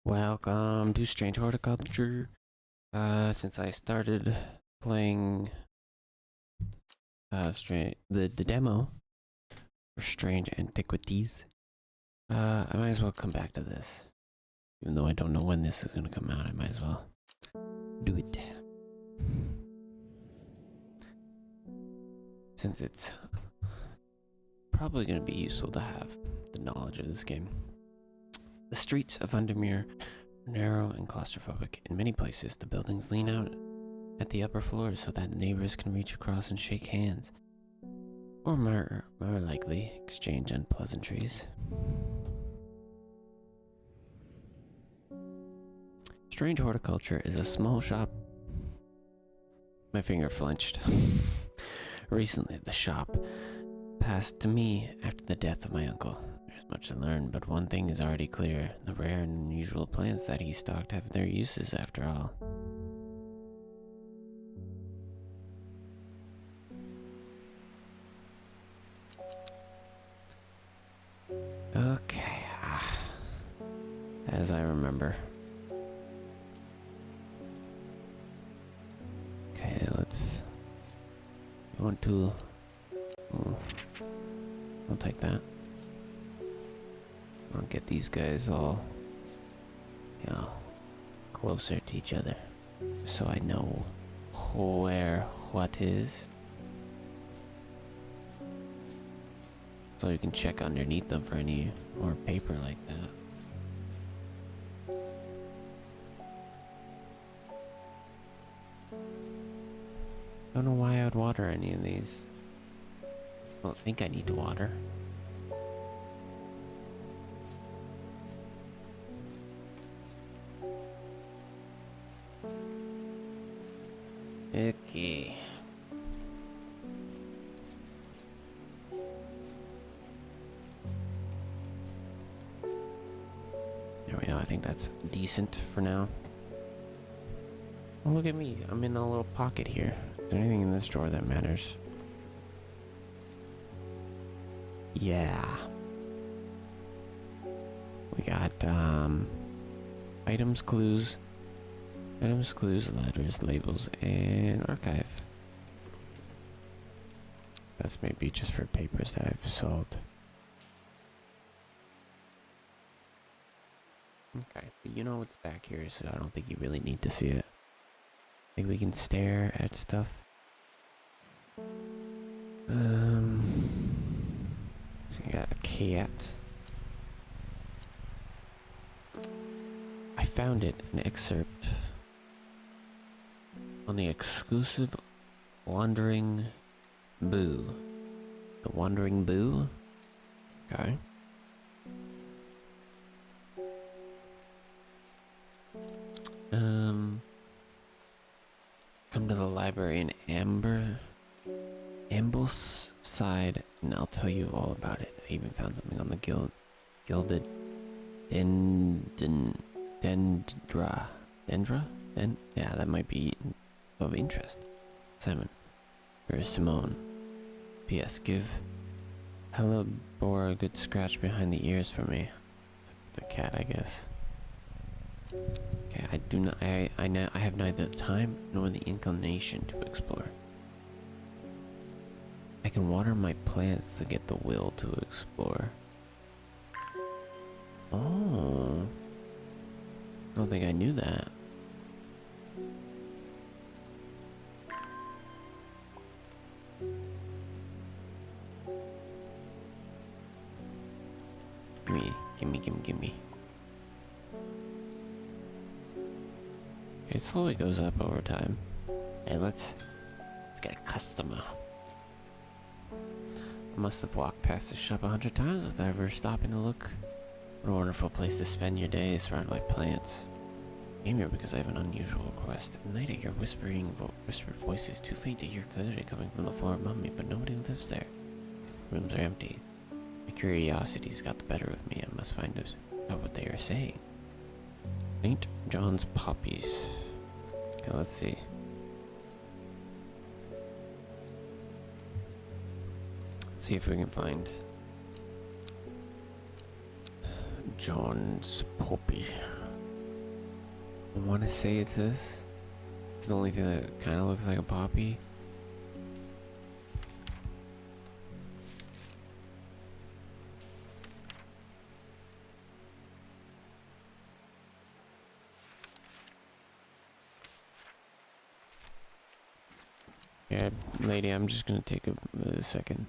Welcome to Strange Horticulture. Since I started playing the demo for Strange Antiquities, I might as well come back to this. Even though I don't know when this is gonna come out, I might as well do it. Since it's probably gonna be useful to have the knowledge of this game. The streets of Undermere are narrow and claustrophobic. In many places, the buildings lean out at the upper floors so that neighbors can reach across and shake hands, or more likely, exchange unpleasantries. Strange Horticulture is a small shop. My finger flinched. Recently, the shop passed to me after the death of my uncle. There's much to learn, but one thing is already clear. The rare and unusual plants that he stocked have their uses after all. Okay, as I remember. Okay, let's... You want to... Oh, I'll take that. I'll get these guys all, closer to each other, so I know where what is. So you can check underneath them for any more paper like that. Don't know why I would water any of these. I don't think I need to water. Okay. There we go, I think that's decent for now. Oh, look at me, I'm in a little pocket here. Is there anything in this drawer that matters? Yeah. We got, items, clues, letters, labels, and archive. That's maybe just for papers that I've solved. Okay, but you know what's back here, so I don't think you really need to see it. I think we can stare at stuff. So you got a cat. I found it, an excerpt on the exclusive Wandering Boo. The Wandering Boo? Okay. Come to the library in Ambleside, and I'll tell you all about it. I even found something on the gilded dendra. Yeah, that might be of interest. Simon. Or Simone. P.S. Give Hellebore a good scratch behind the ears for me. That's the cat, I guess. Okay, I have neither the time nor the inclination to explore. I can water my plants to get the will to explore. Oh. I don't think I knew that. Gimme. It slowly goes up over time. Hey, let's get a customer. I must have walked past this shop 100 times without ever stopping to look. What a wonderful place to spend your day surrounded by plants. I came here because I have an unusual request. At night I hear whispered voices too faint to hear clearly coming from the floor above me, but nobody lives there. Rooms are empty. My curiosity's got the better of me. I must find out what they are saying. St. John's poppies. Okay, let's see. Let's see if we can find John's poppy. I want to say it's this. It's the only thing that kind of looks like a poppy. Yeah, lady, I'm just gonna take a second.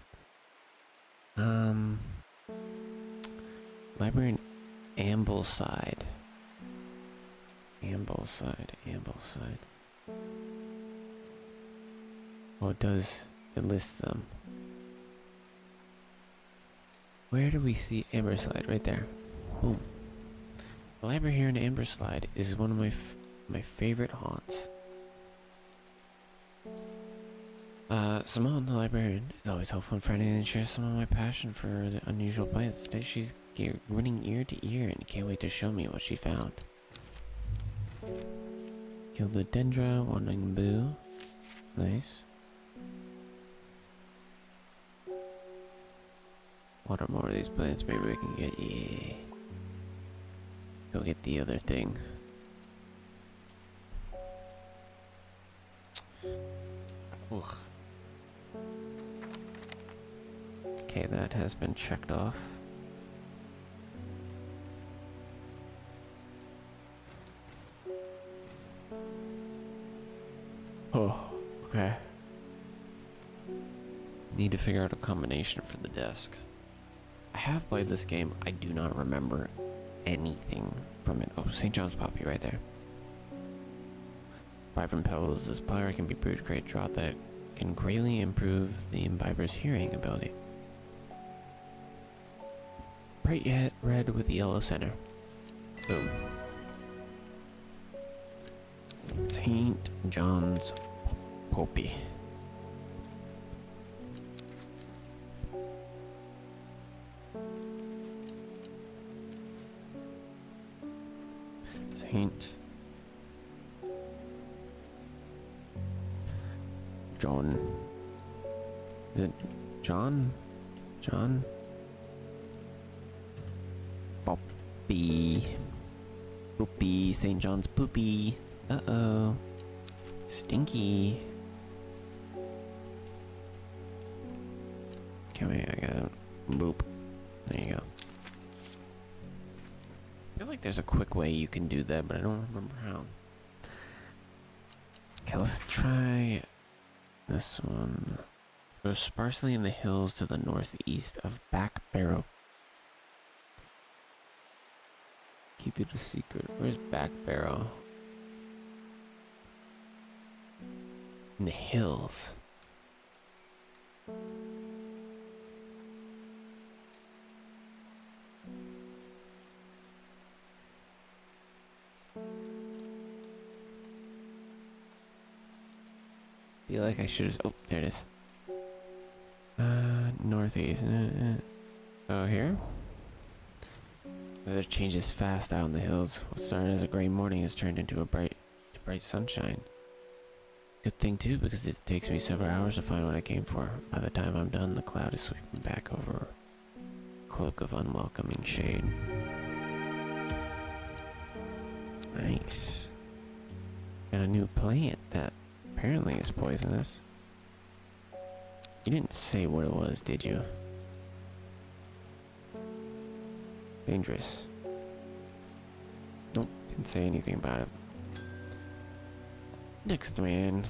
Library in Ambleside. Ambleside. Oh, it does. It lists them. Where do we see Amberslide? Right there. Boom. The library here in Amberslide is one of my favorite haunts. Simone, the librarian, is always helpful and friendly and shares some of my passion for the unusual plants. Today she's grinning ear to ear and can't wait to show me what she found. Killed the dendra, one boo. Nice. Water more of these plants, maybe we can get, yeah. Go get the other thing. Ugh. Okay, that has been checked off. Oh, okay. Need to figure out a combination for the desk. I have played this game. I do not remember anything from it. Oh, St. John's Poppy right there. Vibrant Pebbles. This flower can be brewed to create draught that can greatly improve the imbiber's hearing ability. Bright yet red with yellow center. Boom. St. John's Poppy. Saint John. Is it John? John? Poppy. Poopy. St. John's Poopy. Uh-oh. Stinky. Okay, wait, I got boop. There you go. I feel like there's a quick way you can do that, but I don't remember how. Okay, let's try this one. Grows sparsely in the hills to the northeast of Back Barrow. Keep it a secret. Where's Back Barrow? In the hills. Feel like I should have. Oh, there it is. Northeast. Oh, here? Weather changes fast out in the hills. What started as a gray morning has turned into a bright sunshine. Good thing too, because it takes me several hours to find what I came for. By the time I'm done, the cloud is sweeping back over a cloak of unwelcoming shade. Nice. Got a new plant that apparently is poisonous. You didn't say what it was, did you? Dangerous. Nope, didn't say anything about it. Next man.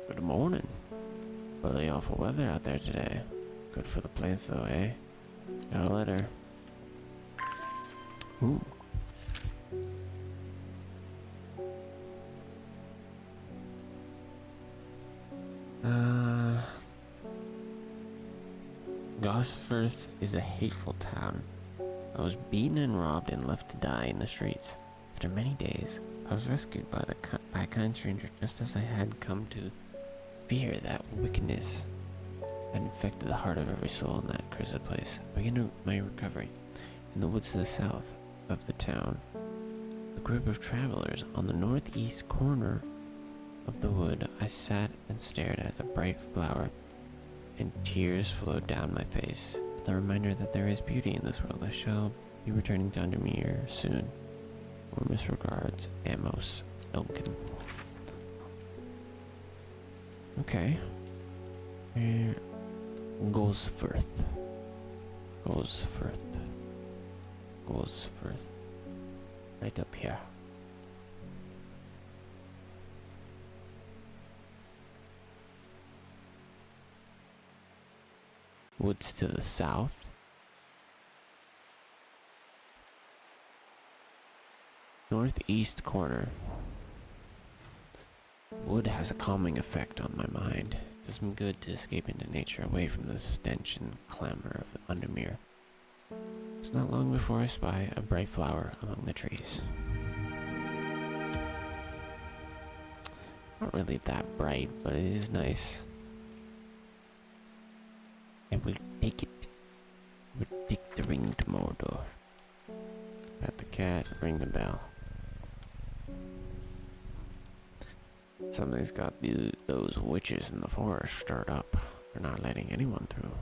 Good morning. Really awful weather out there today. Good for the plants though, eh? Got a letter. Ooh. Gosforth is a hateful town. I was beaten and robbed and left to die in the streets. After many days, I was rescued by a kind stranger just as I had come to fear that wickedness had infected the heart of every soul in that cursed place. I began my recovery in the woods to the south of the town. A group of travelers on the northeast corner of the wood. I sat and stared at the bright flower, and tears flowed down my face. The reminder that there is beauty in this world. I shall be returning to Undermere soon. Warmest regards, Amos Duncan. Okay. Here goes Firth. Right up here. Woods to the south. Northeast corner. Wood has a calming effect on my mind. It does me good to escape into nature, away from the stench and clamor of the Undermere. It's not long before I spy a bright flower among the trees. Not really that bright, but it is nice. I will take it. I will take the ring to Mordor. Pat the cat, ring the bell. Somebody's got those witches in the forest stirred up. They're not letting anyone through.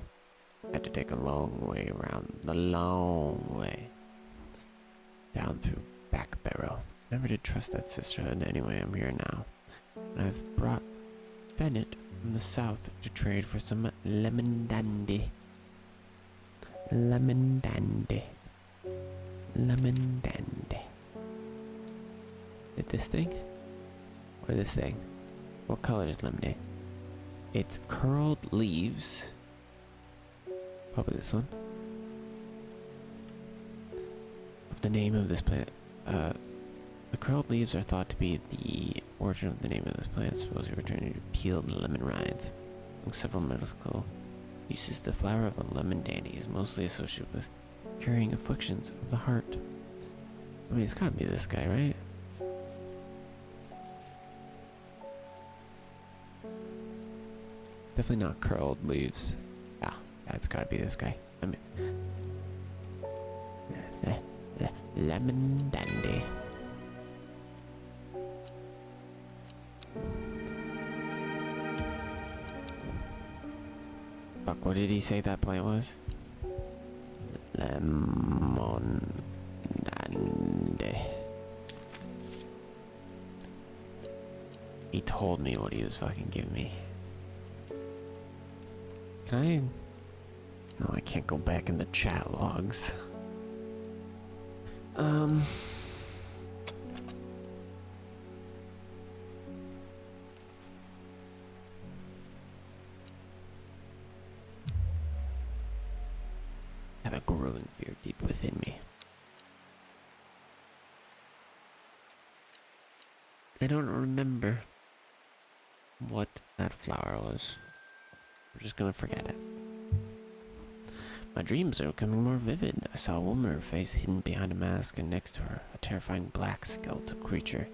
Had to take a long way around, the long way. Down through Back Barrow. Never did trust that sisterhood. Anyway, I'm here now. And I've brought Bennett from the south to trade for some lemon dandy. Lemon dandy. Lemon dandy. Is it this thing? Or this thing? What color is lemonade? It's curled leaves. Probably this one. Of the name of this plant. The curled leaves are thought to be the origin of the name of this plant, supposedly returning to peeled lemon rinds. Among several medical uses, the flower of a lemon dandy is mostly associated with curing afflictions of the heart. I mean, it's gotta be this guy, right? Definitely not curled leaves. Yeah, that's gotta be this guy. I mean, lemon dandy. Fuck, what did he say that plant was? Lemon dandy. He told me what he was fucking giving me. Can I? No, I can't go back in the chat logs. I have a growing fear deep within me. I don't remember what that flower was. We're just gonna forget it. My dreams are becoming more vivid. I saw a woman, her face hidden behind a mask, and next to her, a terrifying black skeletal creature.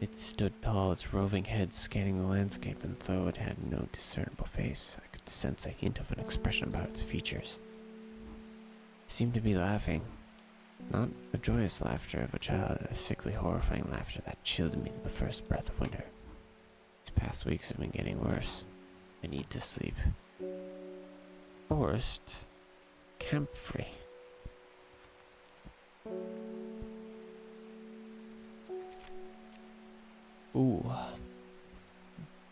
It stood tall, its roving head scanning the landscape, and though it had no discernible face, I could sense a hint of an expression about its features. It seemed to be laughing. Not the joyous laughter of a child, a sickly, horrifying laughter that chilled me to the first breath of winter. These past weeks have been getting worse. I need to sleep. Forced camphor. Ooh.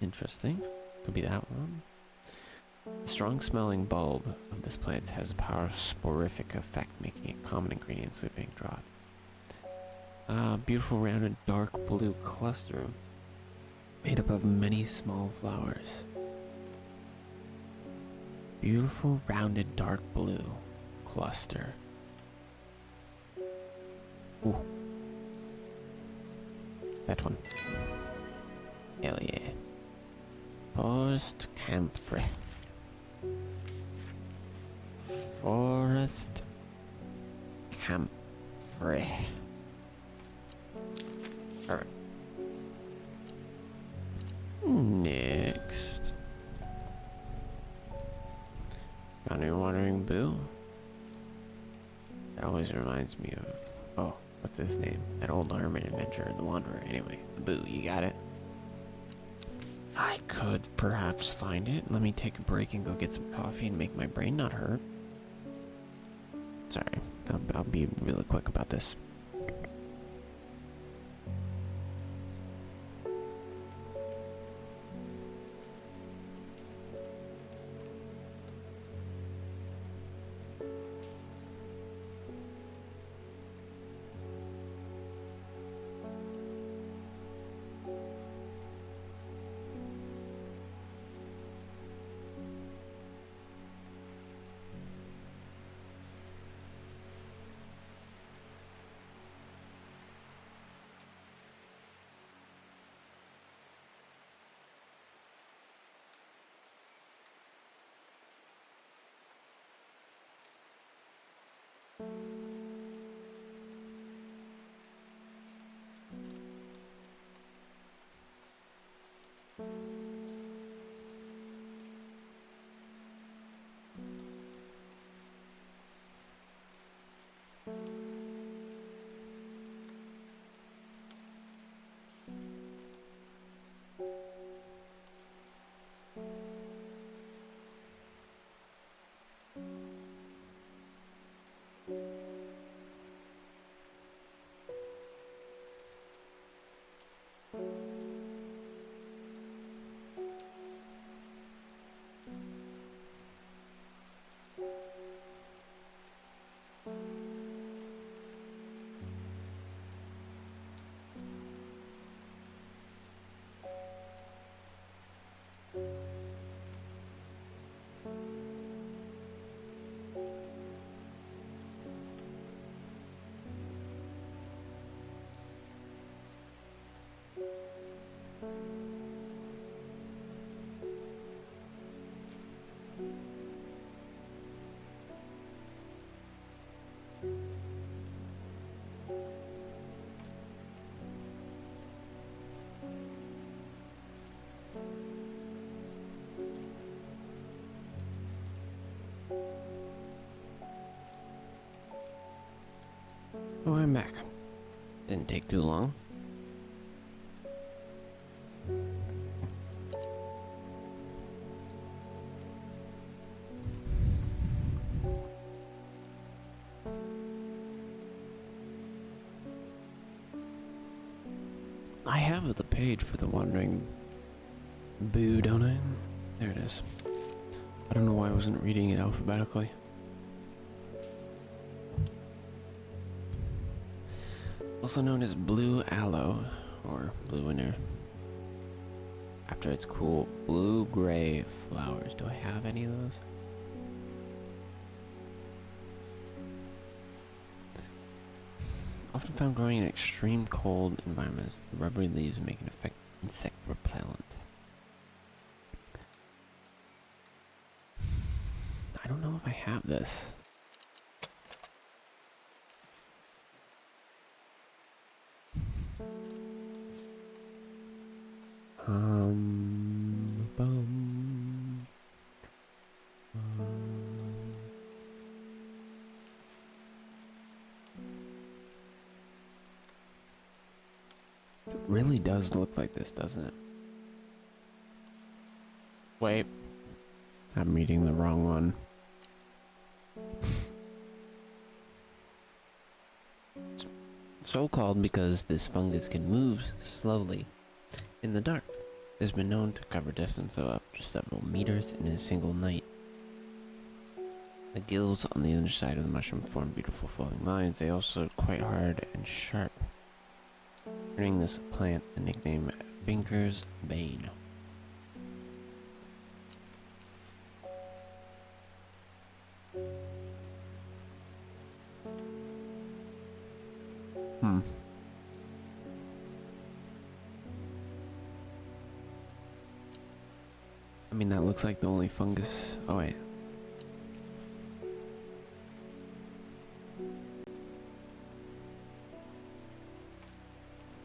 Interesting. Could be that one. The strong smelling bulb of this plant has a powerful sporific effect, making it a common ingredient in sleeping draughts. Beautiful rounded dark blue cluster made up of many small flowers. Beautiful rounded dark blue cluster. Ooh. That one. Hell yeah. Forest camphor. Forest camphor. Alright. Next. Got any wandering boo? That always reminds me of, oh, what's his name? That old hermit adventurer, the Wanderer. Anyway, the boo, you got it? I could perhaps find it. Let me take a break and go get some coffee and make my brain not hurt. Sorry, I'll be really quick about this. Oh, I'm back. Didn't take too long. I have the page for the Wandering Boo, don't I? There it is. I don't know why I wasn't reading it alphabetically. Also known as blue aloe, or blue winter. After its cool blue-gray flowers. Do I have any of those? Often found growing in extreme cold environments, the rubbery leaves make an effective insect repellent. I don't know if I have this. Bum. It really does look like this, doesn't it? Wait. I'm reading the wrong one. So called because this fungus can move slowly in the dark. It has been known to cover distance of up to several meters in a single night. The gills on the underside of the mushroom form beautiful flowing lines. They also are quite hard and sharp, earning this plant the nickname Finker's Bane. I mean, that looks like the only fungus. Oh, wait.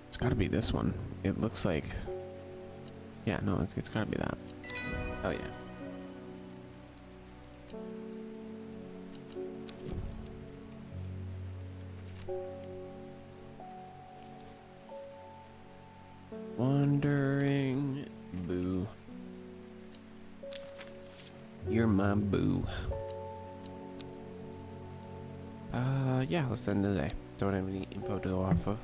It's gotta be this one. It looks like. Yeah, no, it's gotta be that. Oh, yeah. Wandering Boo. You're my boo. Yeah, let's end the day. Don't have any info to go off of.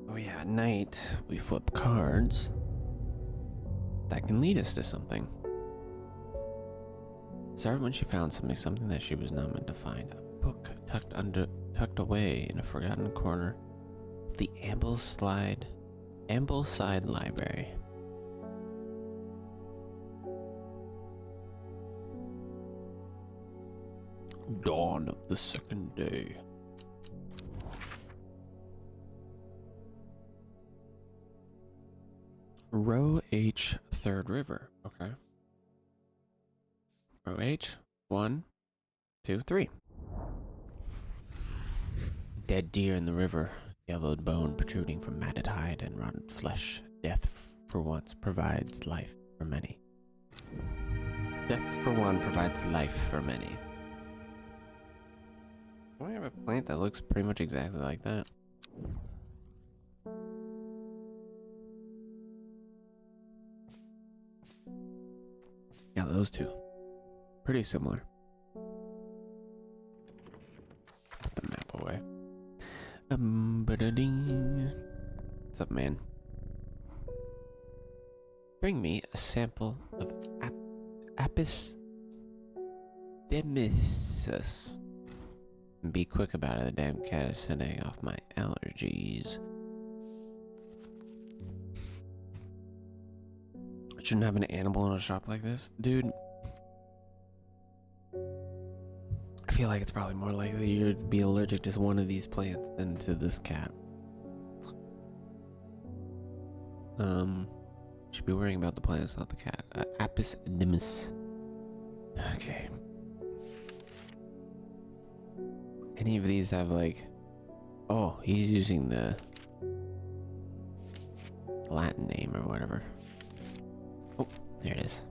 Oh yeah, at night, we flip cards. That can lead us to something. Sarah, when she found something that she was not meant to find. A book tucked away in a forgotten corner of the Ambleside Library. Dawn of the second day. Row H, third river. Okay. Row H, 1, 2, 3. Dead deer in the river, yellowed bone protruding from matted hide and rotten flesh. Death for once provides life for many. Death for one provides life for many. Do I have a plant that looks pretty much exactly like that? Yeah, those two. Pretty similar. Put the map away. Ba-da-ding. What's up, man? Bring me a sample of Apis demysus. And be quick about it, the damn cat is setting off my allergies. Shouldn't have an animal in a shop like this. Dude, I feel like it's probably more likely you'd be allergic to one of these plants than to this cat. Should be worrying about the plants, not the cat. Apis dimus. Okay. Any of these have like... Oh, he's using the Latin name or whatever. Oh, there it is.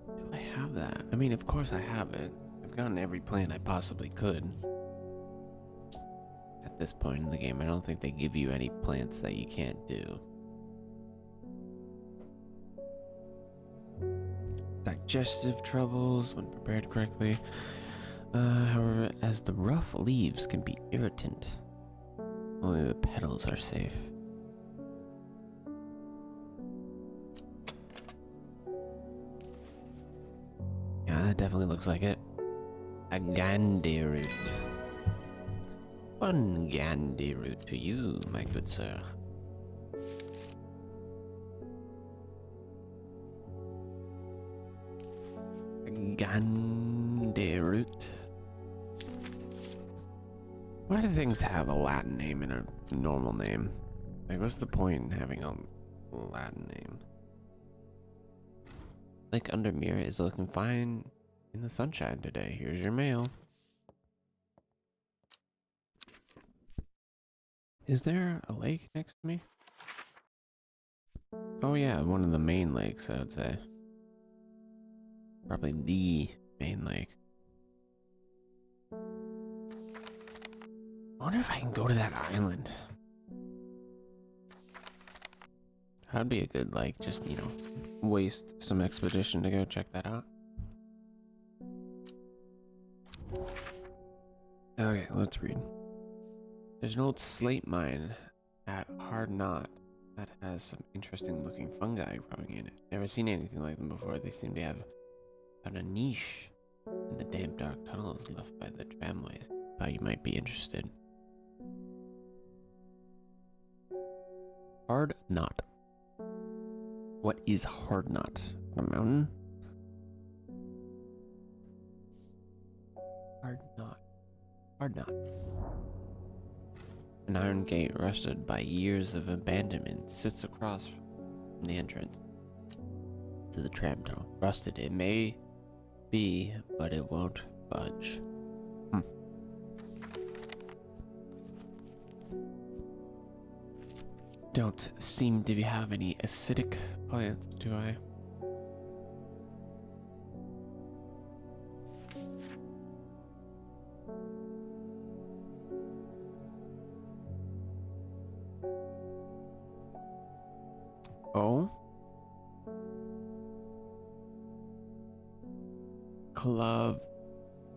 Do I have that? I mean, of course I have it. I've gotten every plant I possibly could. At this point in the game, I don't think they give you any plants that you can't do. Digestive troubles when prepared correctly. However, as the rough leaves can be irritant, only the petals are safe. Yeah, that definitely looks like it. A Gandhi root. One Gandhi root to you, my good sir. Gandhi root. Why do things have a Latin name and a normal name? Like, what's the point in having a Latin name? Lake Undermere is looking fine in the sunshine today. Here's your mail. Is there a lake next to me? Oh yeah, one of the main lakes, I would say. Probably the main lake. I wonder if I can go to that island. That'd be a good, like, just, you know, waste some expedition to go check that out. Okay, let's read. There's an old slate mine at Hard Knot that has some interesting looking fungi growing in it. Never seen anything like them before. They seem to have found a niche in the damp dark tunnels left by the tramways. Thought you might be interested. Hard Knot. What is Hard Knot? A mountain? Hard Knot. Hard Knot. An iron gate rusted by years of abandonment sits across from the entrance to the tram tunnel. Rusted it may be, but it won't budge. Don't seem to have any acidic plants, do I? Oh?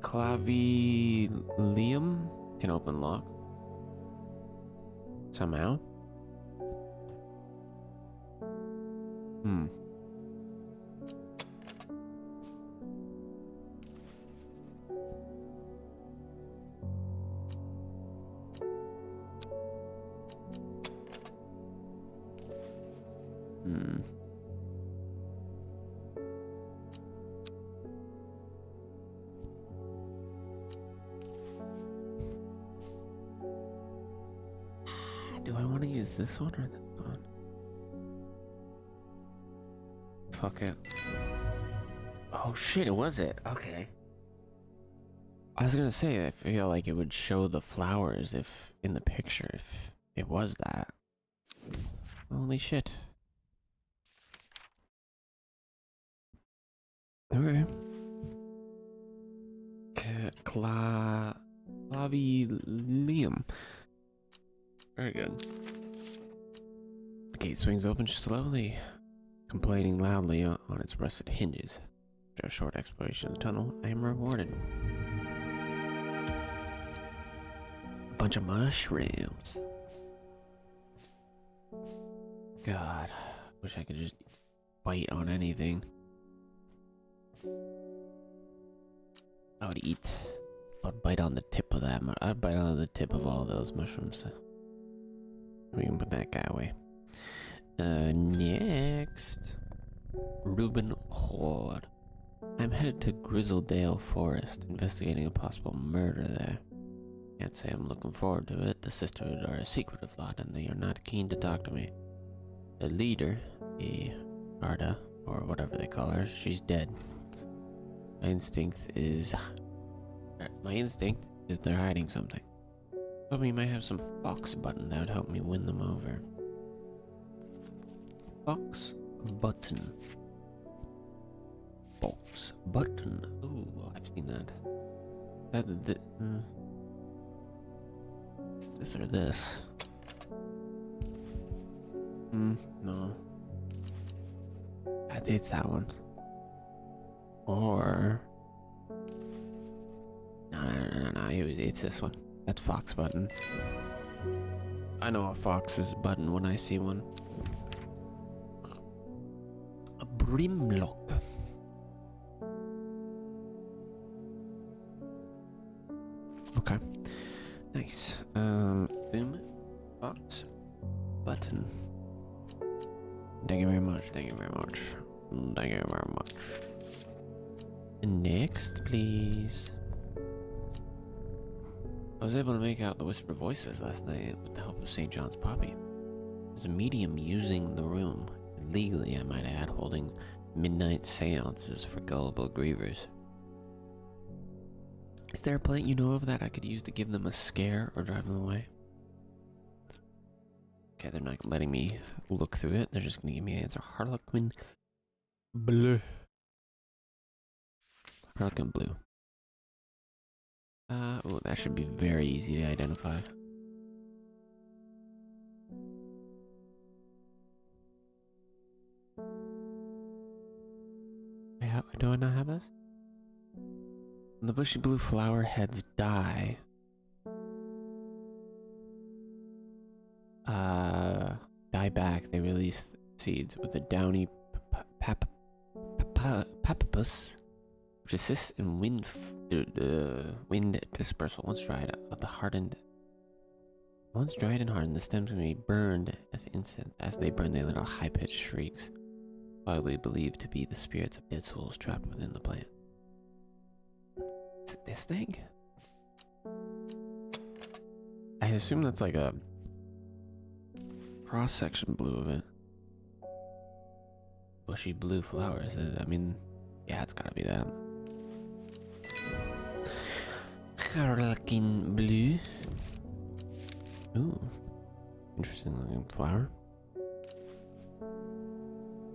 Clavilium can open lock. Somehow. Do I want to use this one or this one? Fuck it. Oh shit, it was it. Okay. I was gonna say, I feel like it would show the flowers if in the picture if it was that. Holy shit. Okay. Clavilium. Very good. The gate swings open slowly, complaining loudly on its rusted hinges. After a short exploration of the tunnel, I am rewarded. A bunch of mushrooms. God, wish I could just bite on anything. I would eat. I'd bite on the tip of that. I'd bite on the tip of all those mushrooms. We can put that guy away. Next. Ruben Horde. I'm headed to Grizzledale Forest, investigating a possible murder there. Can't say I'm looking forward to it. The Sisterhood are a secretive lot, and they are not keen to talk to me. The leader, the Arda, or whatever they call her, she's dead. My instinct is they're hiding something. But we might have some fox button that would help me win them over. Fox button. Fox button. Ooh, I've seen that. Is this or this? No. I think it's that one. Or no, it's this one. That's fox button. I know a fox's button when I see one. A brimlock. Okay. Nice. Boom. Fox button. Thank you very much. Thank you very much. Thank you very much. Next, please. I was able to make out the whisper voices last night with the help of St. John's Poppy. As a medium using the room, legally I might add, holding midnight seances for gullible grievers. Is there a plant you know of that I could use to give them a scare or drive them away? Okay, they're not letting me look through it. They're just going to give me an answer. Harlequin bleu. Harlequin blue. Oh, that should be very easy to identify. Do I not have this? When the bushy blue flower heads die, back, they release seeds with a downy papapus, which assists in wind dispersal. Once dried and hardened, the stems can be burned as incense. As they burn, they let out high-pitched shrieks, widely believed to be the spirits of dead souls trapped within the plant. Is it this thing? I assume that's like a cross-section blue of it. Bushy blue flowers. I mean, yeah, it's gotta be that. Harlequin blue. Ooh, interesting looking flower.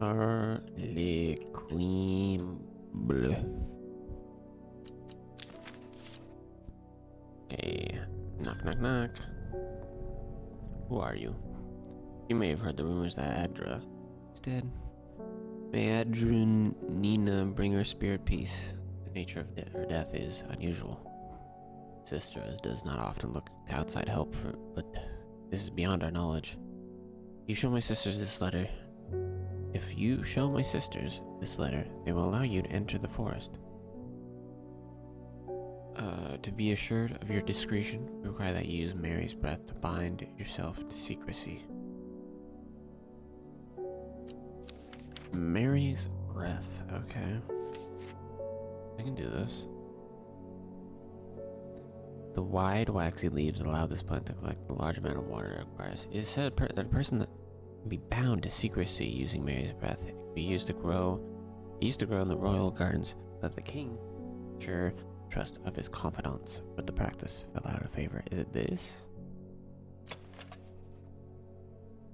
Harlequin bleu. Okay, knock, knock, knock. Who are you? You may have heard the rumors that Adra is dead. May Adrun Nina bring her spirit peace. The nature of her death is unusual. Sister does not often look to outside help, but this is beyond our knowledge. You show my sisters this letter. If you show my sisters this letter, they will allow you to enter the forest. To be assured of your discretion, we require that you use Mary's breath to bind yourself to secrecy. Mary's breath, okay. I can do this. The wide, waxy leaves allow this plant to collect the large amount of water it requires. It is said that a person that can be bound to secrecy using Mary's breath. It can be used to grow. It used to grow in the royal gardens of the king. Sure, trust of his confidants, but the practice fell out of favor. Is it this?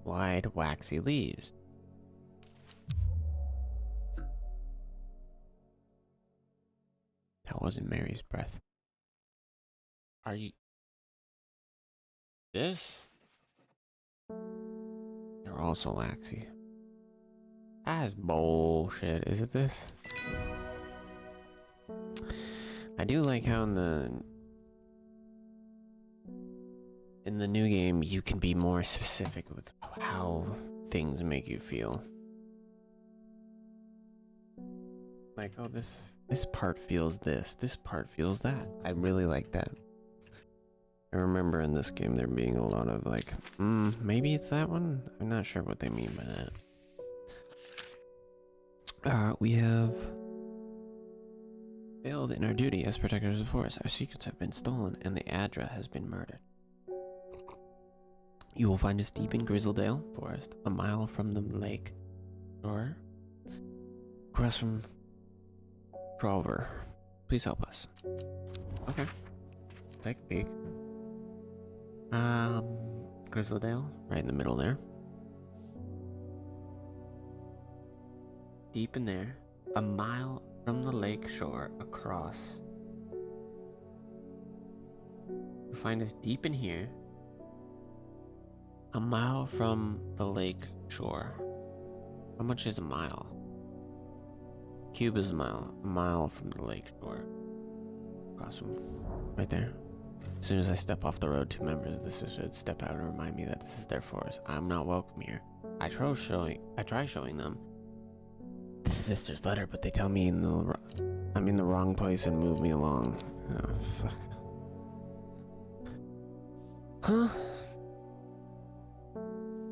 Wide, waxy leaves. That wasn't Mary's breath. Are you... This? They're also waxy. That's bullshit. Is it this? I do like how in the new game you can be more specific with how things make you feel. Like, oh, this part feels this part feels that. I really like that. I remember in this game there being a lot of like, maybe it's that one? I'm not sure what they mean by that. We have failed in our duty as protectors of the forest. Our secrets have been stolen, and the Adra has been murdered. You will find us deep in Grizzledale Forest, a mile from the lake, or across from Trover. Please help us. Okay. Take a peek. Grizzledale, right in the middle there. Deep in there, a mile from the lake shore across. You'll find us deep in here, a mile from the lake shore. How much is a mile? Cube is a mile from the lake shore. Across from right there. As soon as I step off the road, 2 members of the sisterhood step out and remind me that this is their forest. I'm not welcome here. I try showing them the sister's letter, but they tell me I'm in the wrong place and move me along. Oh, fuck. Huh?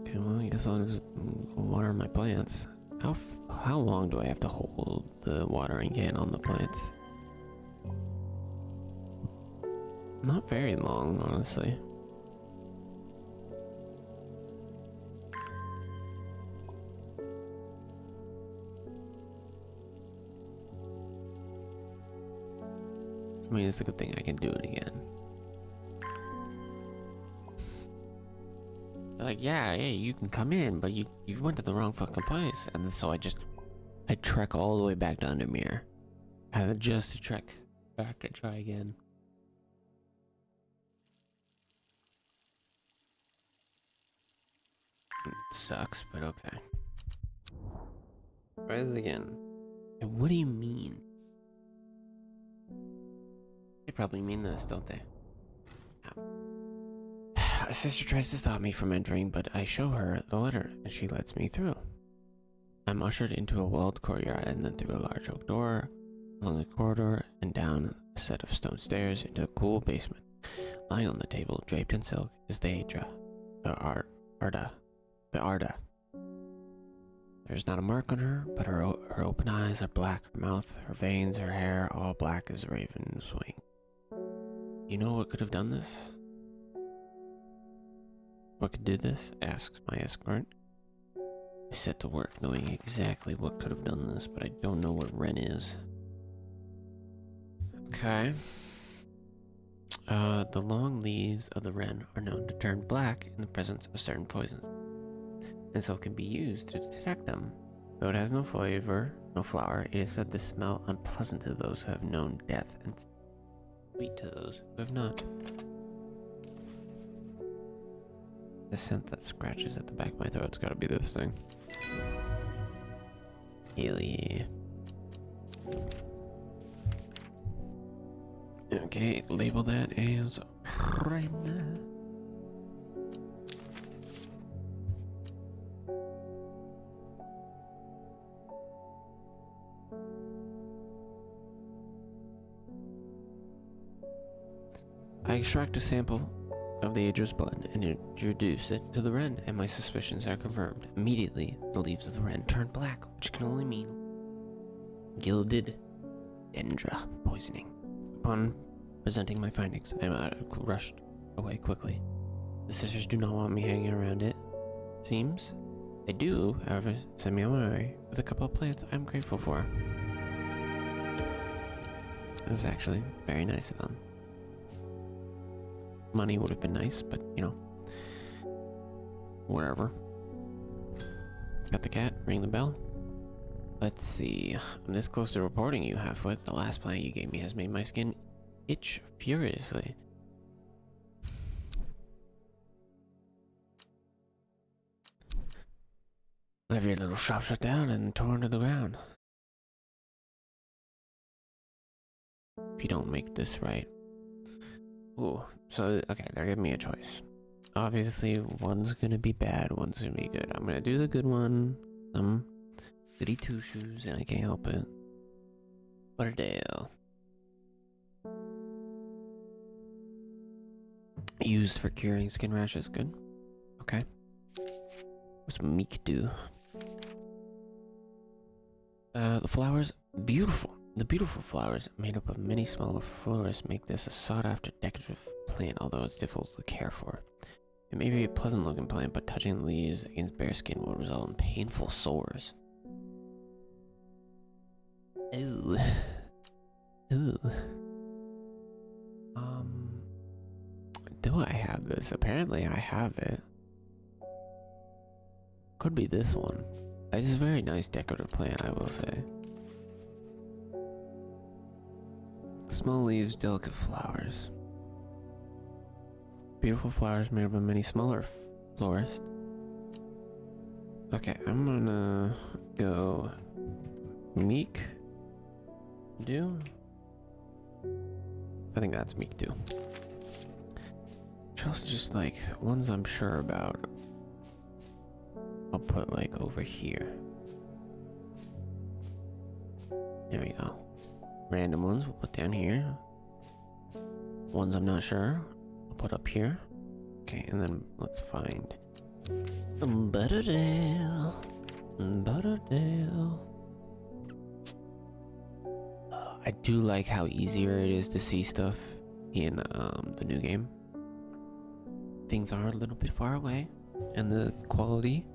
Okay, well, I guess I'll just water my plants. How long do I have to hold the watering can on the plants? Not very long, honestly. I mean, it's a good thing I can do it again. They're like, yeah, you can come in, but you went to the wrong fucking place. And so I trek all the way back to Undermere. I had just to trek back and try again. It sucks, but okay. Try this again. And what do you mean? They probably mean this, don't they? A sister tries to stop me from entering, but I show her the letter, and she lets me through. I'm ushered into a walled courtyard, and then through a large oak door, along a corridor, and down a set of stone stairs into a cool basement. Lying on the table, draped in silk, is the Adra, the Arda. There's not a mark on her, but her open eyes are black, her mouth, her veins, her hair, all black as a raven's wing. You know what could have done this? What could do this? Asks my escort. I set to work knowing exactly what could have done this, but I don't know what Wren is. Okay. The long leaves of the wren are known to turn black in the presence of certain poisons, and so can be used to detect them. Though it has no flavor, no flower, it is said to smell unpleasant to those who have known death and sweet to those who have not. The scent that scratches at the back of my throat's gotta be this thing. Hell yeah. Okay, label that as Wren. I extract a sample of the Adra's blood and introduce it to the wren, and my suspicions are confirmed. Immediately, the leaves of the wren turn black, which can only mean gilded dendra poisoning. Upon presenting my findings, I am rushed away quickly. The sisters do not want me hanging around it, seems. They do, however, send me on my way with a couple of plants I'm grateful for. It was actually very nice of them. Money would have been nice, but, you know, whatever. Got the cat, ring the bell. Let's see, I'm this close to reporting you, Halfwit. The last plant you gave me has made my skin itch furiously. Every little shop shut down and torn to the ground. If you don't make this right. Ooh, so, okay, they're giving me a choice. Obviously, one's gonna be bad, one's gonna be good. I'm gonna do the good one. Goody two-shoes, and I can't help it. Butterdale. Used for curing skin rashes, good. Okay. What's Meek do? The flowers, beautiful. The beautiful flowers, made up of many smaller florists, make this a sought-after decorative plant, although it's difficult to care for. It may be a pleasant-looking plant, but touching the leaves against bare skin will result in painful sores. Ooh. Ooh. Do I have this? Apparently I have it. Could be this one. It's a very nice decorative plant, I will say. Small leaves, delicate flowers. Beautiful flowers made up of many smaller florists. Okay, I'm gonna go meek do. I think that's meek do. Also just like ones I'm sure about. I'll put like over here. There we go. Random ones we'll put down here. Ones I'm not sure, I'll put up here. Okay, and then let's find Butterdale. Butterdale. I do like how easier it is to see stuff in the new game. Things are a little bit far away, and the quality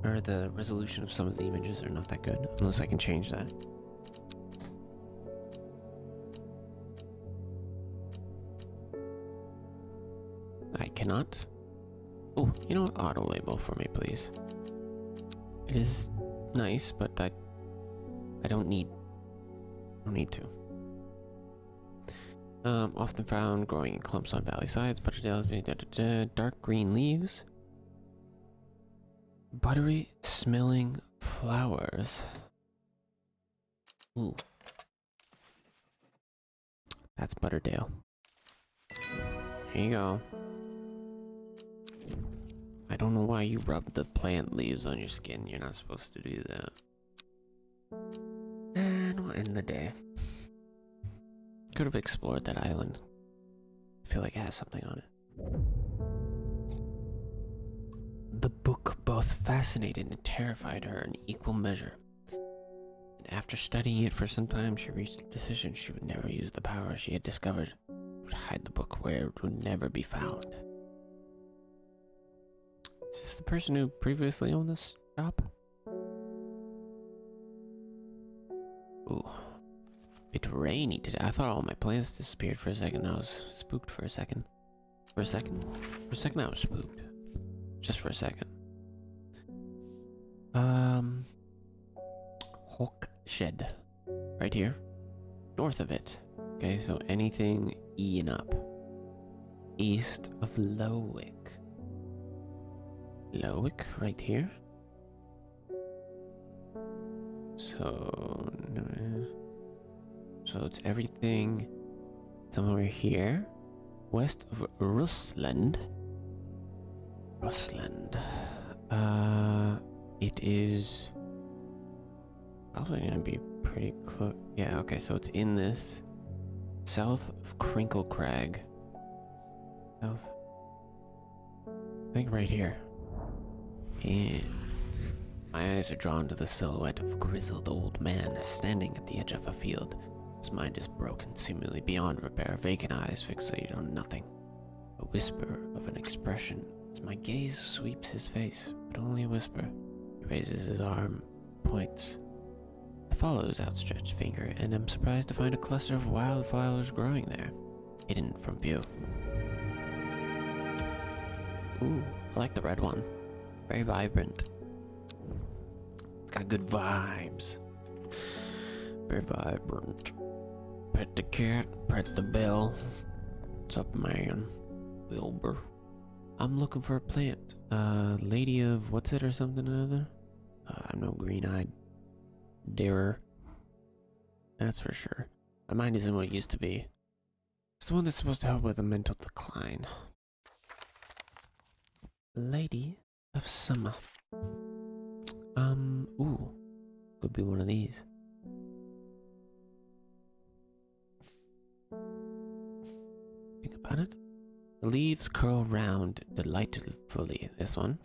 or the resolution of some of the images are not that good, unless I can change that. I cannot. Oh, you know what? Auto label for me, please. It is nice, but I don't need to. Often found growing in clumps on valley sides, butterdales, dark green leaves, buttery smelling flowers. Ooh. That's Butterdale. Here you go. I don't know why you rub the plant leaves on your skin. You're not supposed to do that. And we'll end the day. Could have explored that island. I feel like it has something on it. The book both fascinated and terrified her in equal measure. And after studying it for some time, she reached a decision she would never use the power she had discovered. She would hide the book where it would never be found. Is this the person who previously owned this shop? Ooh. It's rainy today. I thought all my plants disappeared for a second. I was spooked for a second. For a second I was spooked. Just for a second. Hawk Shed. Right here. North of it. Okay, so anything E and up. East of Lowick. Lowick, right here. So it's everything somewhere here. West of Rusland. It is probably gonna be pretty close. Yeah, okay, so it's in this. South of Crinkle Crag. South. I think right here. And my eyes are drawn to the silhouette of a grizzled old man standing at the edge of a field. His mind is broken, seemingly beyond repair, vacant eyes fixated on nothing. A whisper of an expression as my gaze sweeps his face, but only a whisper. He raises his arm, points. I follow his outstretched finger, and am surprised to find a cluster of wildflowers growing there, hidden from view. Ooh, I like the red one. Very vibrant. It's got good vibes. Very vibrant. Pet the cat, pet the bell. What's up, man? Wilbur. I'm looking for a plant. Lady of what's it or something or other? I'm no green-eyed darer. That's for sure. My mind isn't what it used to be. It's the one that's supposed to help with a mental decline. Lady of Summer. Ooh. Could be one of these. Think about it. The leaves curl round delightfully. This one.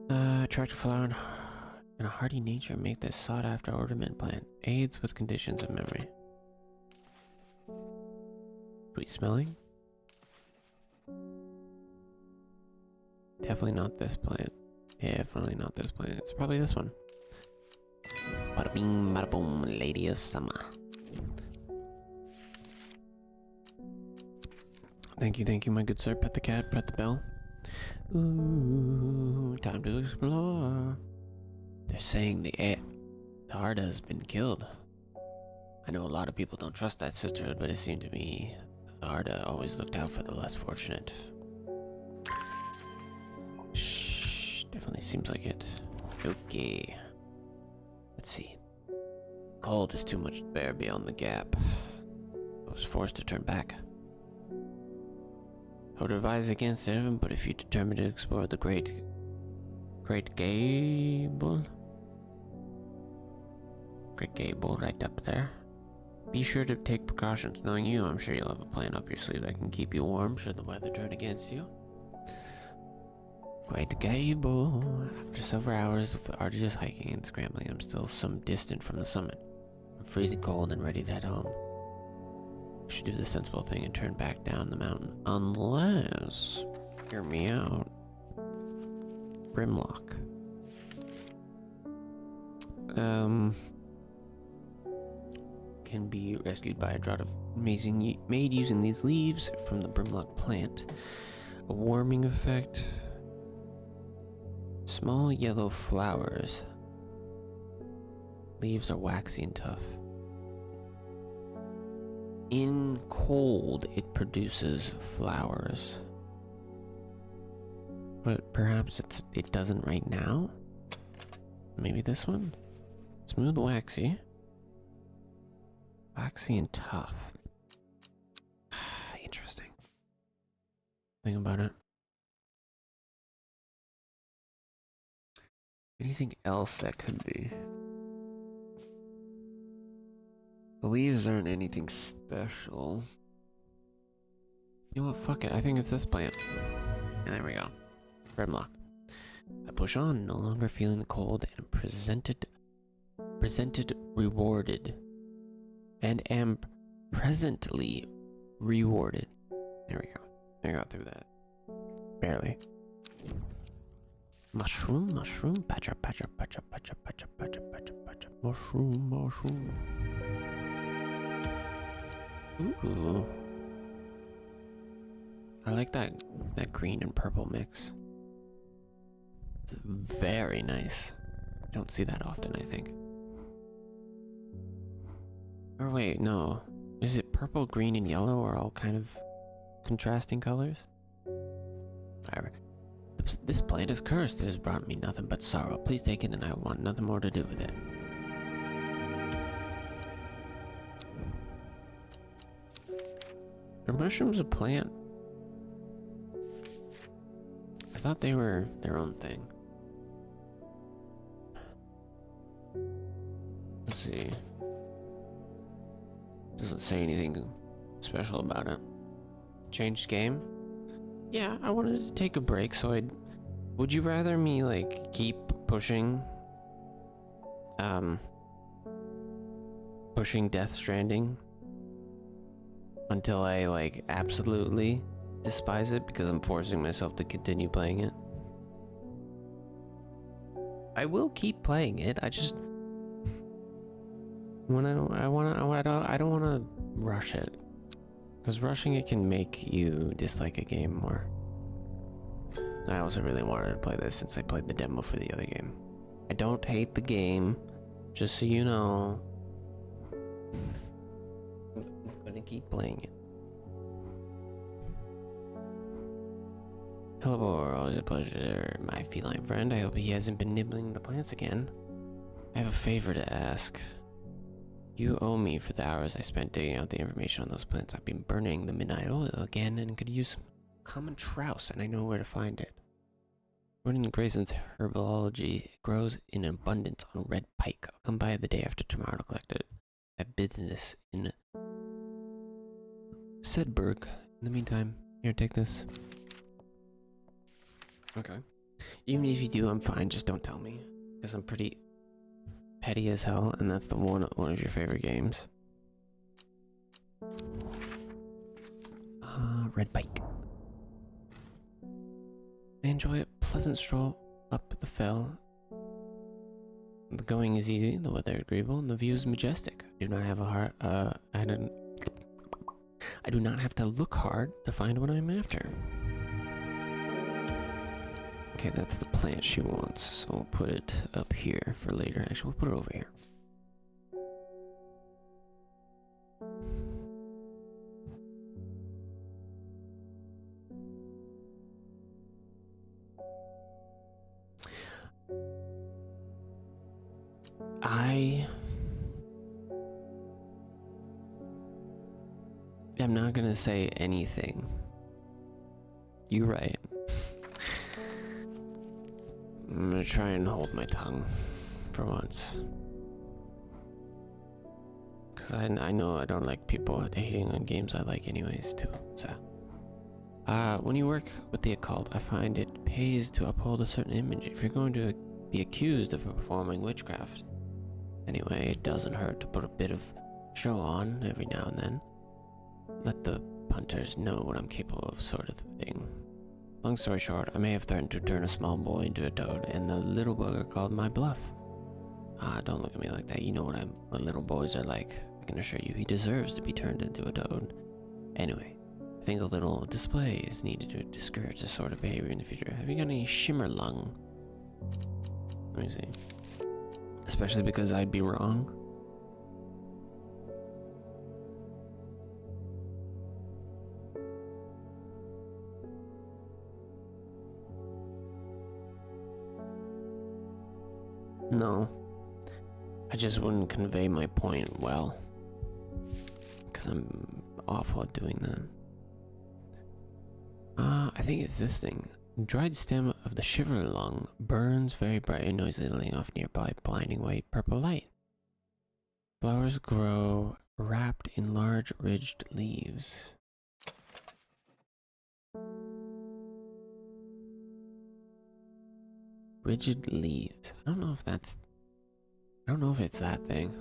Attractive flower and a hardy nature make this sought-after ornament plant. Aids with conditions of memory. Sweet smelling. Definitely not this plant. Definitely not this plant. It's probably this one. Bada bing, bada boom, lady of summer. Thank you, my good sir. Pet the cat, pet the bell. Ooh, time to explore. They're saying the Arda has been killed. I know a lot of people don't trust that sisterhood, but it seemed to me the Arda always looked out for the less fortunate. Shh, definitely seems like it. Okay. Let's see. Cold is too much to bear beyond the gap. I was forced to turn back. I would advise against it, but if you determine to explore the Great Gable right up there, be sure to take precautions. Knowing you, I'm sure you'll have a plan up your sleeve that can keep you warm should the weather turn against you. Great Gable. After several hours of arduous hiking and scrambling, I'm still some distance from the summit. I'm freezing cold and ready to head home. I should do the sensible thing and turn back down the mountain. Unless... hear me out. Brimlock. Can be rescued by a draught of amazing made using these leaves from the Brimlock plant. A warming effect. Small yellow flowers. Leaves are waxy and tough. In cold, it produces flowers. But perhaps it doesn't right now? Maybe this one? Smooth, waxy. Waxy and tough. Interesting. Think about it. Anything else that could be? The leaves aren't anything special. You know what? Fuck it. I think it's this plant. And there we go. Brimlock. I push on, no longer feeling the cold, and presented rewarded. And am presently rewarded. There we go. I got through that. Barely. Mushroom, patcha, mushroom. Ooh. I like that green and purple mix. It's very nice. Don't see that often, I think. Or wait, no. Is it purple, green, and yellow are all kind of contrasting colors? Whatever. This plant is cursed. It has brought me nothing but sorrow. Please take it, and I want nothing more to do with it. Are mushrooms a plant? I thought they were their own thing. Let's see. Doesn't say anything special about it. Changed game? Yeah, I wanted to take a break, so would you rather me, like, keep pushing Death Stranding until I, like, absolutely despise it because I'm forcing myself to continue playing it? I will keep playing it. I just I don't want to rush it, because rushing it can make you dislike a game more. I also really wanted to play this since I played the demo for the other game. I don't hate the game, just so you know. I'm gonna keep playing it. Hello, always a pleasure, my feline friend. I hope he hasn't been nibbling the plants again. I have a favor to ask. You owe me for the hours I spent digging out the information on those plants. I've been burning the midnight oil again and could use some common trouse, and I know where to find it. According to Grayson's herbology, it grows in abundance on red pike. I'll come by the day after tomorrow to collect it. I have business in Sedberg. In the meantime, here, take this. Okay. Even if you do, I'm fine. Just don't tell me, because I'm pretty petty as hell, and that's the one of your favorite games. Red bike. I enjoy a pleasant stroll up the fell. The going is easy, the weather agreeable, and the view is majestic. I do not have a hard. I do not have to look hard to find what I'm after. Okay, that's the plant she wants, so we'll put it up here for later. Actually, we'll put it over here. I'm not gonna say anything. You're right. I'm gonna try and hold my tongue for once. Because I know I don't like people hating on games I like anyways too, so. When you work with the occult, I find it pays to uphold a certain image if you're going to be accused of performing witchcraft. Anyway, it doesn't hurt to put a bit of show on every now and then. Let the punters know what I'm capable of, sort of thing. Long story short, I may have threatened to turn a small boy into a toad, and the little bugger called my bluff. Don't look at me like that. You know what little boys are like. I can assure you he deserves to be turned into a toad. Anyway, I think a little display is needed to discourage this sort of behavior in the future. Have you got any shimmer lung? Let me see. Especially because I'd be wrong. No. I just wouldn't convey my point well. Because I'm awful at doing that. I think it's this thing. The dried stem of the shiver lung burns very bright and noisily, laying off nearby blinding white purple light. Flowers grow wrapped in large ridged leaves. Rigid leaves. I don't know if it's that thing.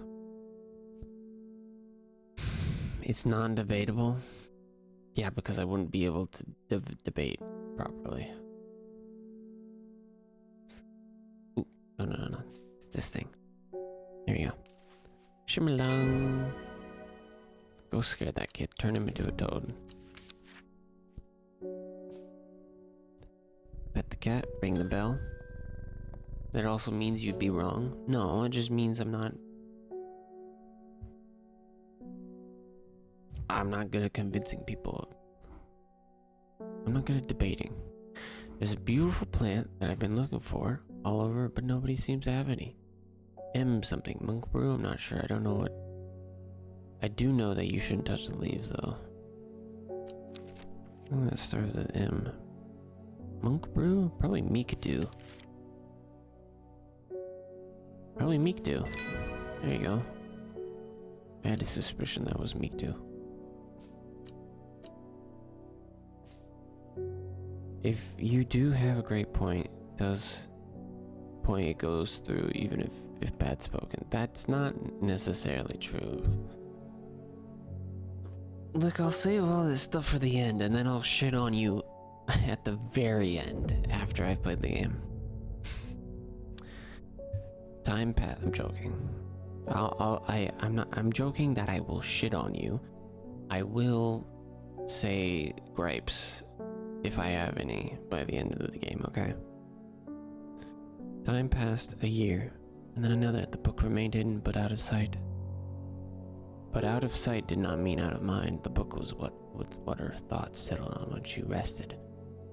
It's non-debatable. Yeah, because I wouldn't be able to debate properly. Ooh, no. It's this thing. There you go. Shimmerlung. Go scare that kid. Turn him into a toad. Pet the cat. Ring the bell. That also means you'd be wrong. No, it just means I'm not good at convincing people. I'm not good at debating. There's a beautiful plant that I've been looking for all over, but nobody seems to have any. M something. Monk brew? I'm not sure. I don't know what. I do know that you shouldn't touch the leaves, though. I'm gonna start with an M. Monk brew? Probably Mikadu. Probably Mikadu. There you go. I had a suspicion that was Mikadu. If you do have a great point, it goes through even if bad spoken. That's not necessarily true. Look, I'll save all this stuff for the end, and then I'll shit on you at the very end after I've played the game. Time pass. I'm joking. I'm joking that I will shit on you. I will say gripes if I have any by the end of the game, okay? Time passed a year, and then another. The book remained hidden, but out of sight. But out of sight did not mean out of mind. The book was what her thoughts settled on when she rested,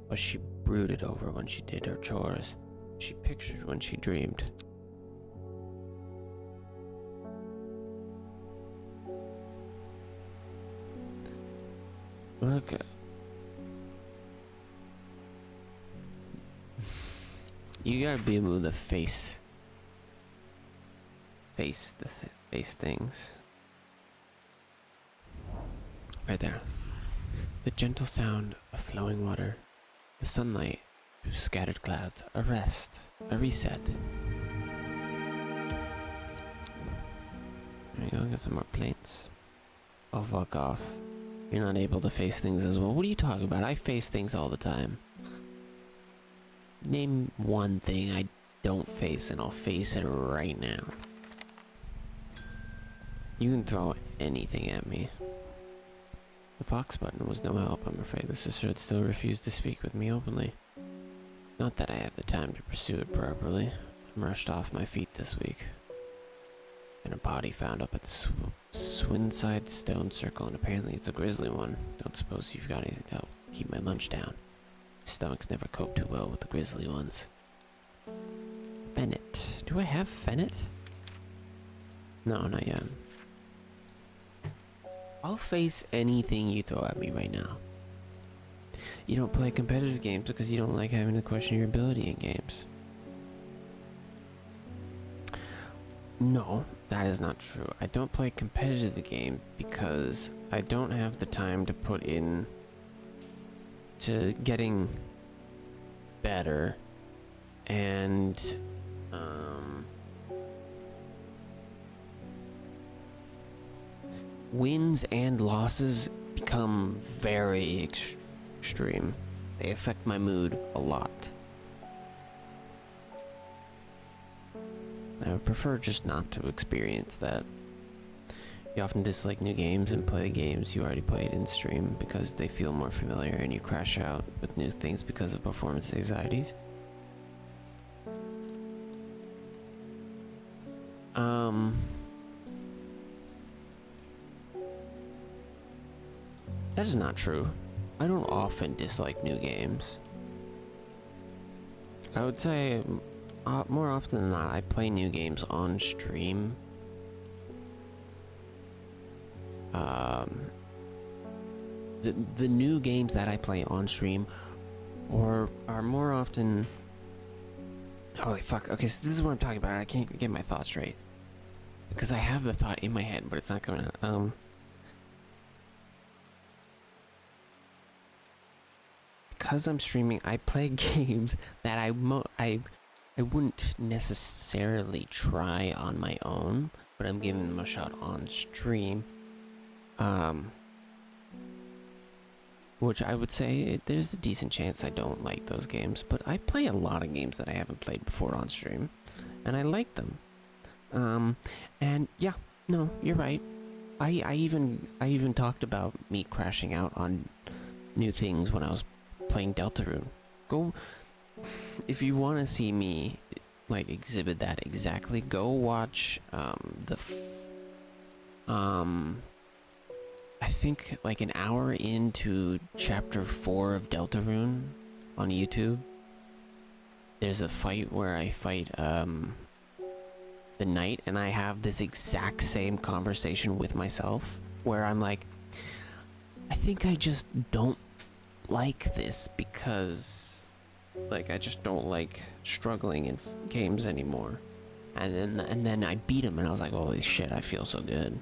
what she brooded over when she did her chores, she pictured when she dreamed. Look, you gotta be able to face things. Right there. The gentle sound of flowing water, the sunlight through scattered clouds, a rest, a reset. we go, get some more plates. Oh, fuck off. You're not able to face things as well. What are you talking about? I face things all the time. Name one thing I don't face and I'll face it right now. You can throw anything at me. The Fox button was no help, I'm afraid. The sister had still refused to speak with me openly. Not that I have the time to pursue it properly. I'm rushed off my feet this week. And a body found up at the Swinside Stone Circle, and apparently it's a grisly one. Don't suppose you've got anything to help keep my lunch down. My stomach's never coped too well with the grisly ones. Fennec. Do I have Fennec? No, not yet. I'll face anything you throw at me right now. You don't play competitive games because you don't like having to question your ability in games. No, that is not true. I don't play competitive games because I don't have the time to put in to getting better and wins and losses become very extreme. They affect my mood a lot. I would prefer just not to experience that. You often dislike new games and play games you already played in stream because they feel more familiar, and you crash out with new things because of performance anxieties. That is not true. I don't often dislike new games. I would say more often than not, I play new games on stream. The new games that I play on stream are more often... Holy fuck. Okay, so this is what I'm talking about. I can't get my thoughts straight. Because I have the thought in my head, but it's not coming out. Because I'm streaming, I play games that I wouldn't necessarily try on my own, but I'm giving them a shot on stream. Which I would say there's a decent chance I don't like those games, but I play a lot of games that I haven't played before on stream, and I like them. And yeah, no, you're right. I even talked about me crashing out on new things when I was playing Deltarune. Go, if you want to see me like exhibit that exactly, go watch I think like an hour into chapter 4 of Deltarune on YouTube. There's a fight where I fight the knight, and I have this exact same conversation with myself where I'm like, I think I just don't like this because like I just don't like struggling in games anymore. And then I beat him and I was like, holy shit, I feel so good.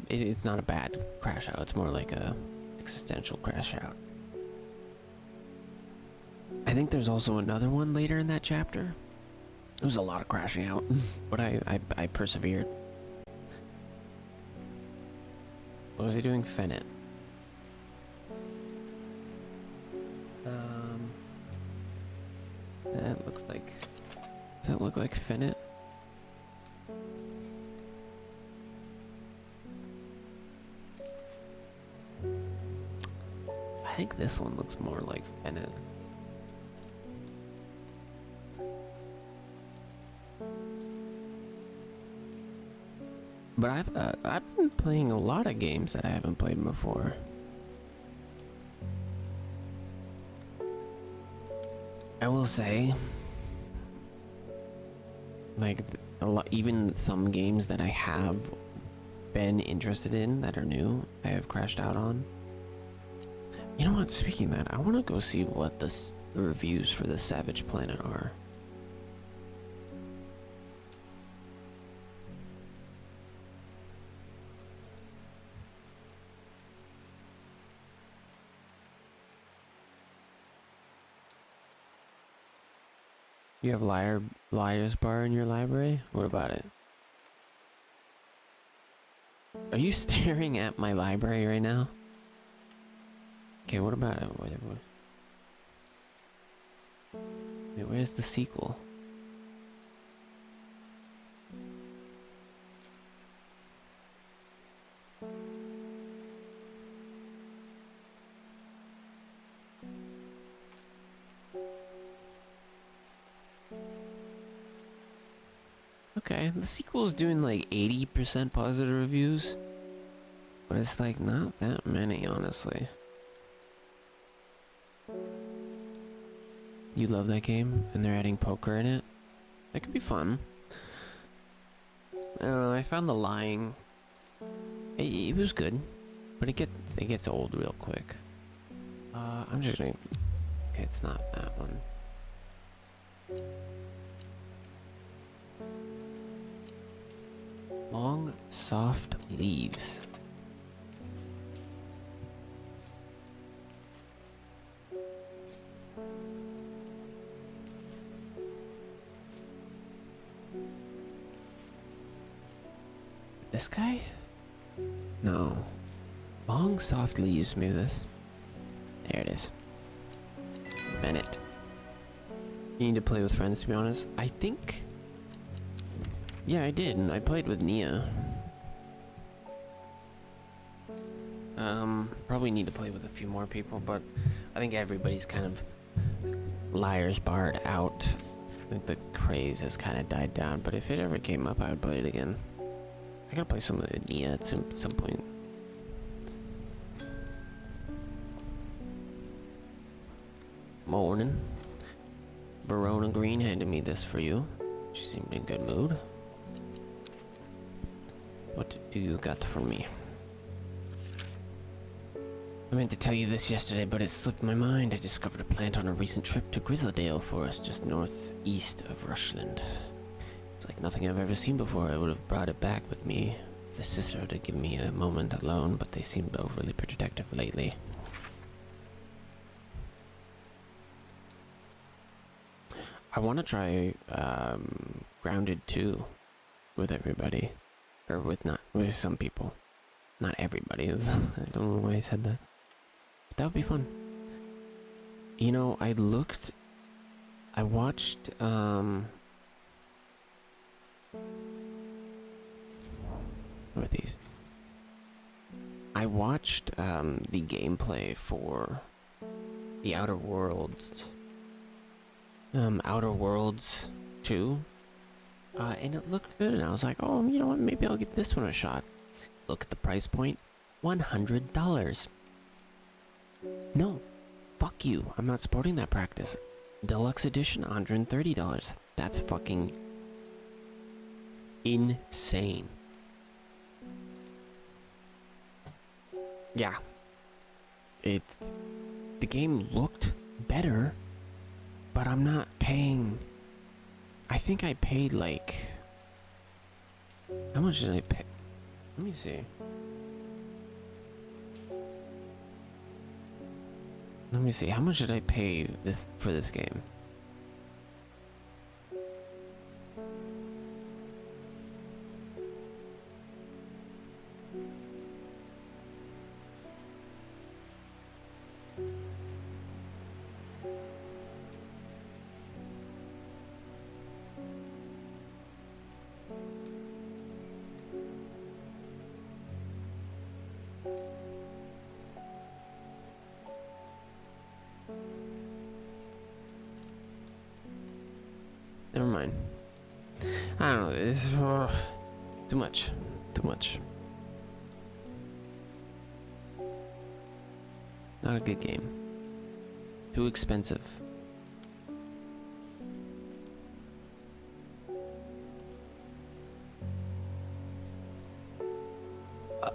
It's not a bad crash out, it's more like a existential crash out. I think there's also another one later in that chapter. There was a lot of crashing out, but I persevered. What was he doing? Fennec. That looks like... Does that look like Fennec? I think this one looks more like Fennec. But I've been playing a lot of games that I haven't played before. I will say, like even some games that I have been interested in that are new, I have crashed out on. You know what? Speaking of that, I want to go see what the reviews for the Savage Planet are. You have liar's bar in your library? What about it? Are you staring at my library right now? Okay, what about it? Wait, where's the sequel? Okay, the sequel's doing like 80% positive reviews. But it's like not that many, honestly. You love that game, and they're adding poker in it? That could be fun. I don't know, I found the lying... It was good, but it gets old real quick. I'm just gonna... Okay, it's not that one. Long, soft leaves. This guy? No. Long, soft leaves. Maybe this. There it is. Bennett. You need to play with friends, to be honest. I think... Yeah, I did. I played with Nia. Probably need to play with a few more people, but I think everybody's kind of liar's barred out. I think the craze has kind of died down, but if it ever came up, I would play it again. I gotta play some with Nia at some point. Morning. Verona Green handed me this for you. She seemed in good mood. What do you got for me? I meant to tell you this yesterday, but it slipped my mind. I discovered a plant on a recent trip to Grizzledale Forest, just northeast of Rushland. It's like nothing I've ever seen before. I would have brought it back with me. The sister to give me a moment alone, but they seemed overly protective lately. I want to try Grounded 2 with everybody, or with some people, not everybody. I don't know why I said that, but that would be fun. You know, I watched what are these? I watched the gameplay for the Outer Worlds 2, and it looked good, and I was like, oh, you know what, maybe I'll give this one a shot. Look at the price point, $100. No, fuck you, I'm not supporting that practice. Deluxe edition, $130. That's fucking insane. Yeah, the game looked better, but I'm not paying. I think I paid like, how much did I pay? Let me see. How much did I pay for this game? Never mind. I don't know. It's too much. Too much. Not a good game. Too expensive.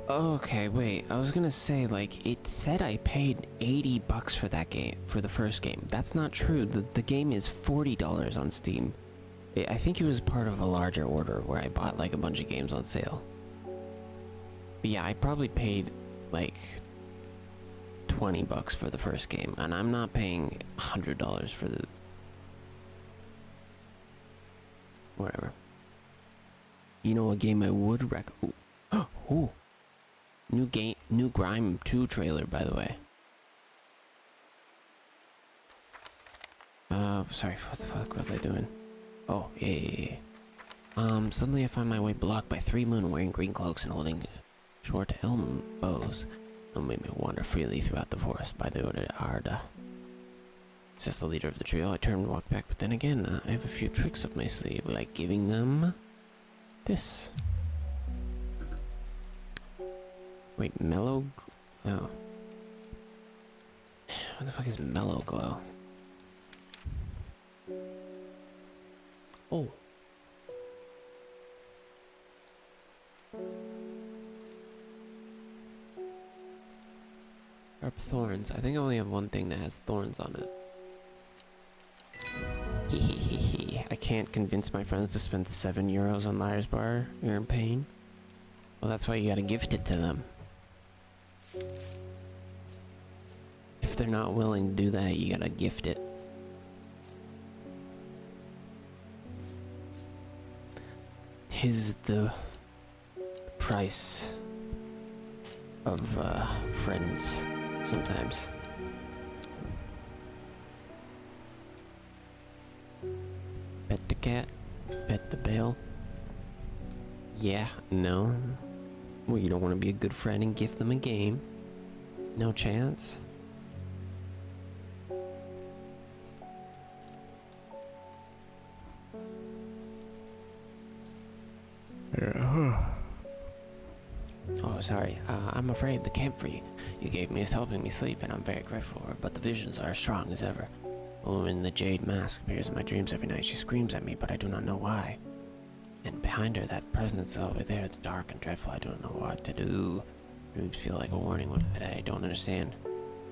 Okay, wait. I was gonna say, like, it said I paid $80 for that game, for the first game. That's not true. The game is $40 on Steam. I think it was part of a larger order where I bought like a bunch of games on sale. But yeah, I probably paid like $20 for the first game, and I'm not paying $100 for the... Whatever. You know a game I would recommend? Ooh. New Grime 2 trailer, by the way. Sorry, what the fuck was I doing? Oh, yeah. Suddenly I find my way blocked by 3 men wearing green cloaks and holding short elm bows. They'll make me wander freely throughout the forest by the order of Arda. Says the leader of the trio. I turn and walk back, but then again, I have a few tricks up my sleeve, like giving them this. Wait, mellow? Oh. What the fuck is mellow glow? Oh. Sharp thorns. I think I only have one thing that has thorns on it. Hehehe. I can't convince my friends to spend €7 on Liar's Bar. You're in pain. Well, that's why you gotta gift it to them. If they're not willing to do that, you gotta gift it. Tis the price of friends sometimes. Pet the cat, pet the bell. Yeah, no. Well, you don't want to be a good friend and gift them a game. No chance. Oh, sorry. I'm afraid the camphor you gave me is helping me sleep, and I'm very grateful for it, but the visions are as strong as ever. A woman in the jade mask appears in my dreams every night. She screams at me, but I do not know why. And behind her, that presence is over there, it's dark and dreadful. I don't know what to do. Dreams feel like a warning, what I don't understand.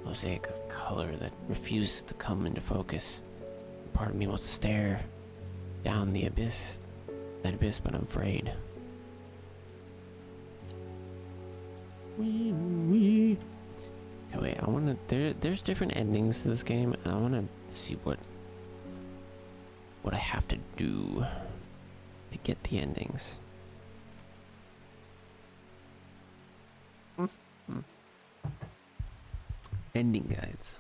Mosaic of color that refuses to come into focus. Part of me wants to stare down the abyss, but I'm afraid. Okay, wait, I wanna, there's different endings to this game, and I wanna see what I have to do to get the endings. Ending guides.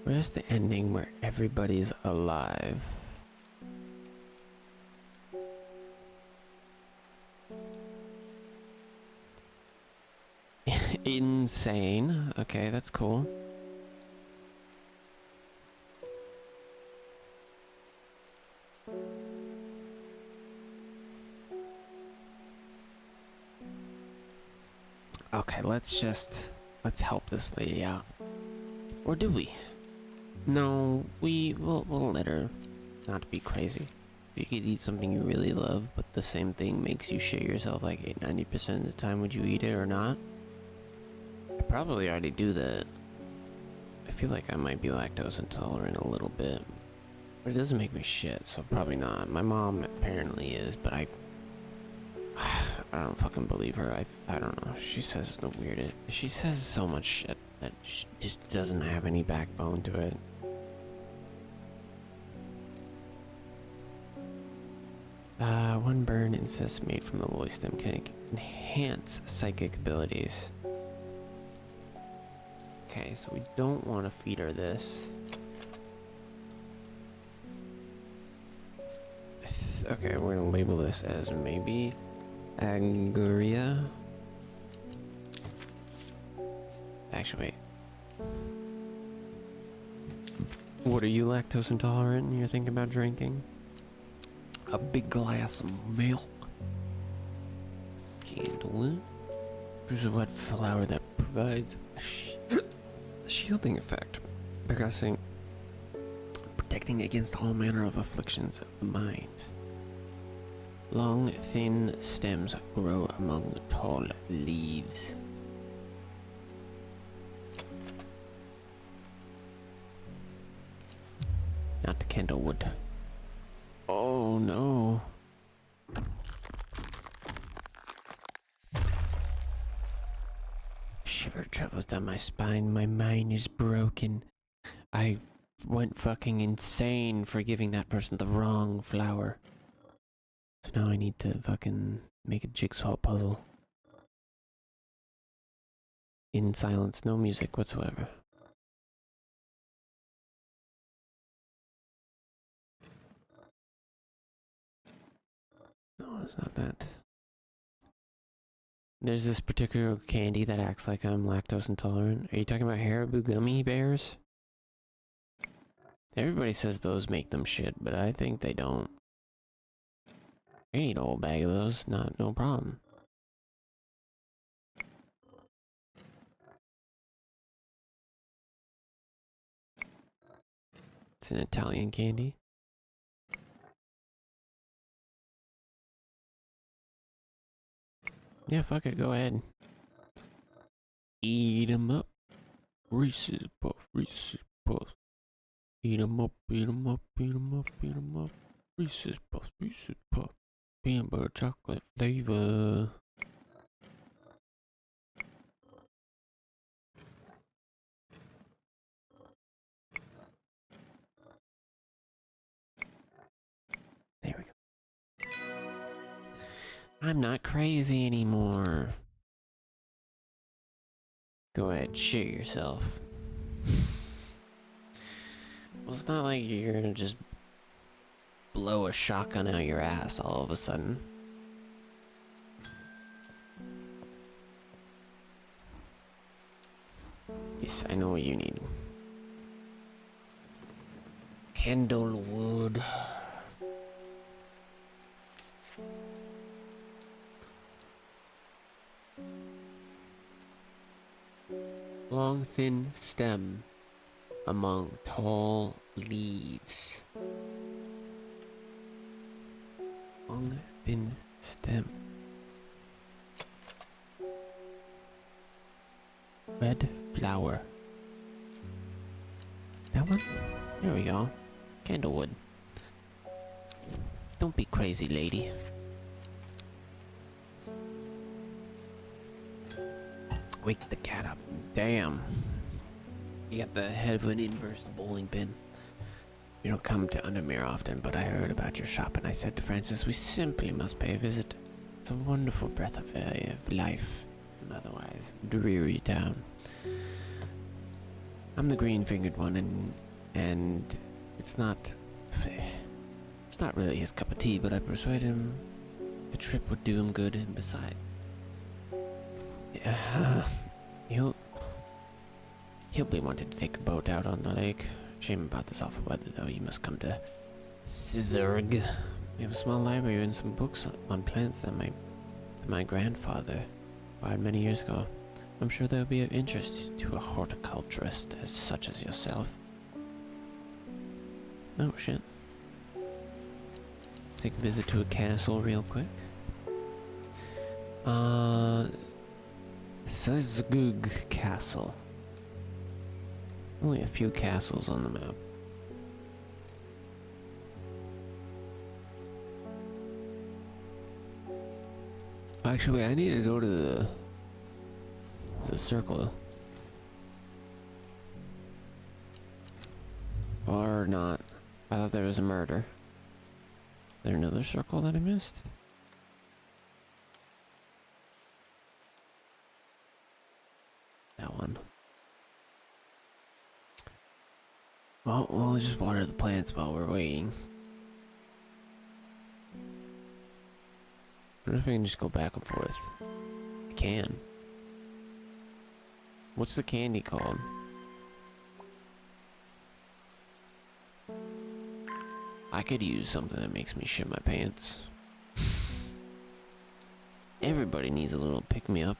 Where's the ending where everybody's alive? Insane. Okay, that's cool. Okay, let's help this lady out. Or do we? No, we'll let her not be crazy. If you could eat something you really love, but the same thing makes you shit yourself like 90% of the time, would you eat it or not? I probably already do that. I feel like I might be lactose intolerant a little bit. But it doesn't make me shit, so probably not. My mom apparently is, but I don't fucking believe her. I don't know. She says the weirdest. She says so much shit that just doesn't have any backbone to it. One burn insist made from the woolly stem can enhance psychic abilities. Okay, so we don't want to feed her this. Okay, we're gonna label this as maybe Anguria. Actually, wait. What, are you lactose intolerant and you're thinking about drinking? A big glass of milk. Candle it. There's a wet flower that provides a shielding effect, protecting against all manner of afflictions of the mind. Long, thin stems grow among tall leaves. Not the candlewood. Oh no. Shiver travels down my spine. My mind is broken. I went fucking insane for giving that person the wrong flower. So now I need to fucking make a jigsaw puzzle. In silence, no music whatsoever. No, it's not that. There's this particular candy that acts like I'm lactose intolerant. Are you talking about Haribo gummy bears? Everybody says those make them shit, but I think they don't. I eat a whole bag of those, no problem. It's an Italian candy. Yeah, fuck it, go ahead. Eat 'em up. Reese's Puff, Reese's Puff. Eat 'em up, eat 'em up, eat 'em up, eat 'em up. Reese's Puff, Reese's Puff. Peanut butter chocolate flavor. There we go. I'm not crazy anymore. Go ahead, shit yourself. Well, it's not like you're gonna just blow a shotgun out your ass all of a sudden. Yes, I know what you need. Candlewood. Long, thin stem among tall leaves. Long, thin stem. Red flower. That one? There we go. Candlewood. Don't be crazy, lady. Wake the cat up. Damn. You got the head of an inverse bowling pin. You don't come to Undermere often, but I heard about your shop and I said to Francis, we simply must pay a visit. It's a wonderful breath of life in an otherwise dreary town. I'm the green-fingered one, and it's not really his cup of tea, but I persuaded him the trip would do him good, and besides, he'll be wanting to take a boat out on the lake. Shame about this awful weather, though. You must come to Scissorg. We have a small library and some books on plants that my grandfather acquired many years ago. I'm sure they'll be of interest to a horticulturist such as yourself. Oh shit. Take a visit to a castle real quick. Scissorg Castle. Only a few castles on the map. Actually, I need to go to the circle. Or not. I thought there was a murder. Is there another circle that I missed? That one. Well, we'll just water the plants while we're waiting. I wonder if I can just go back and forth. I can. What's the candy called? I could use something that makes me shit my pants. Everybody needs a little pick-me-up.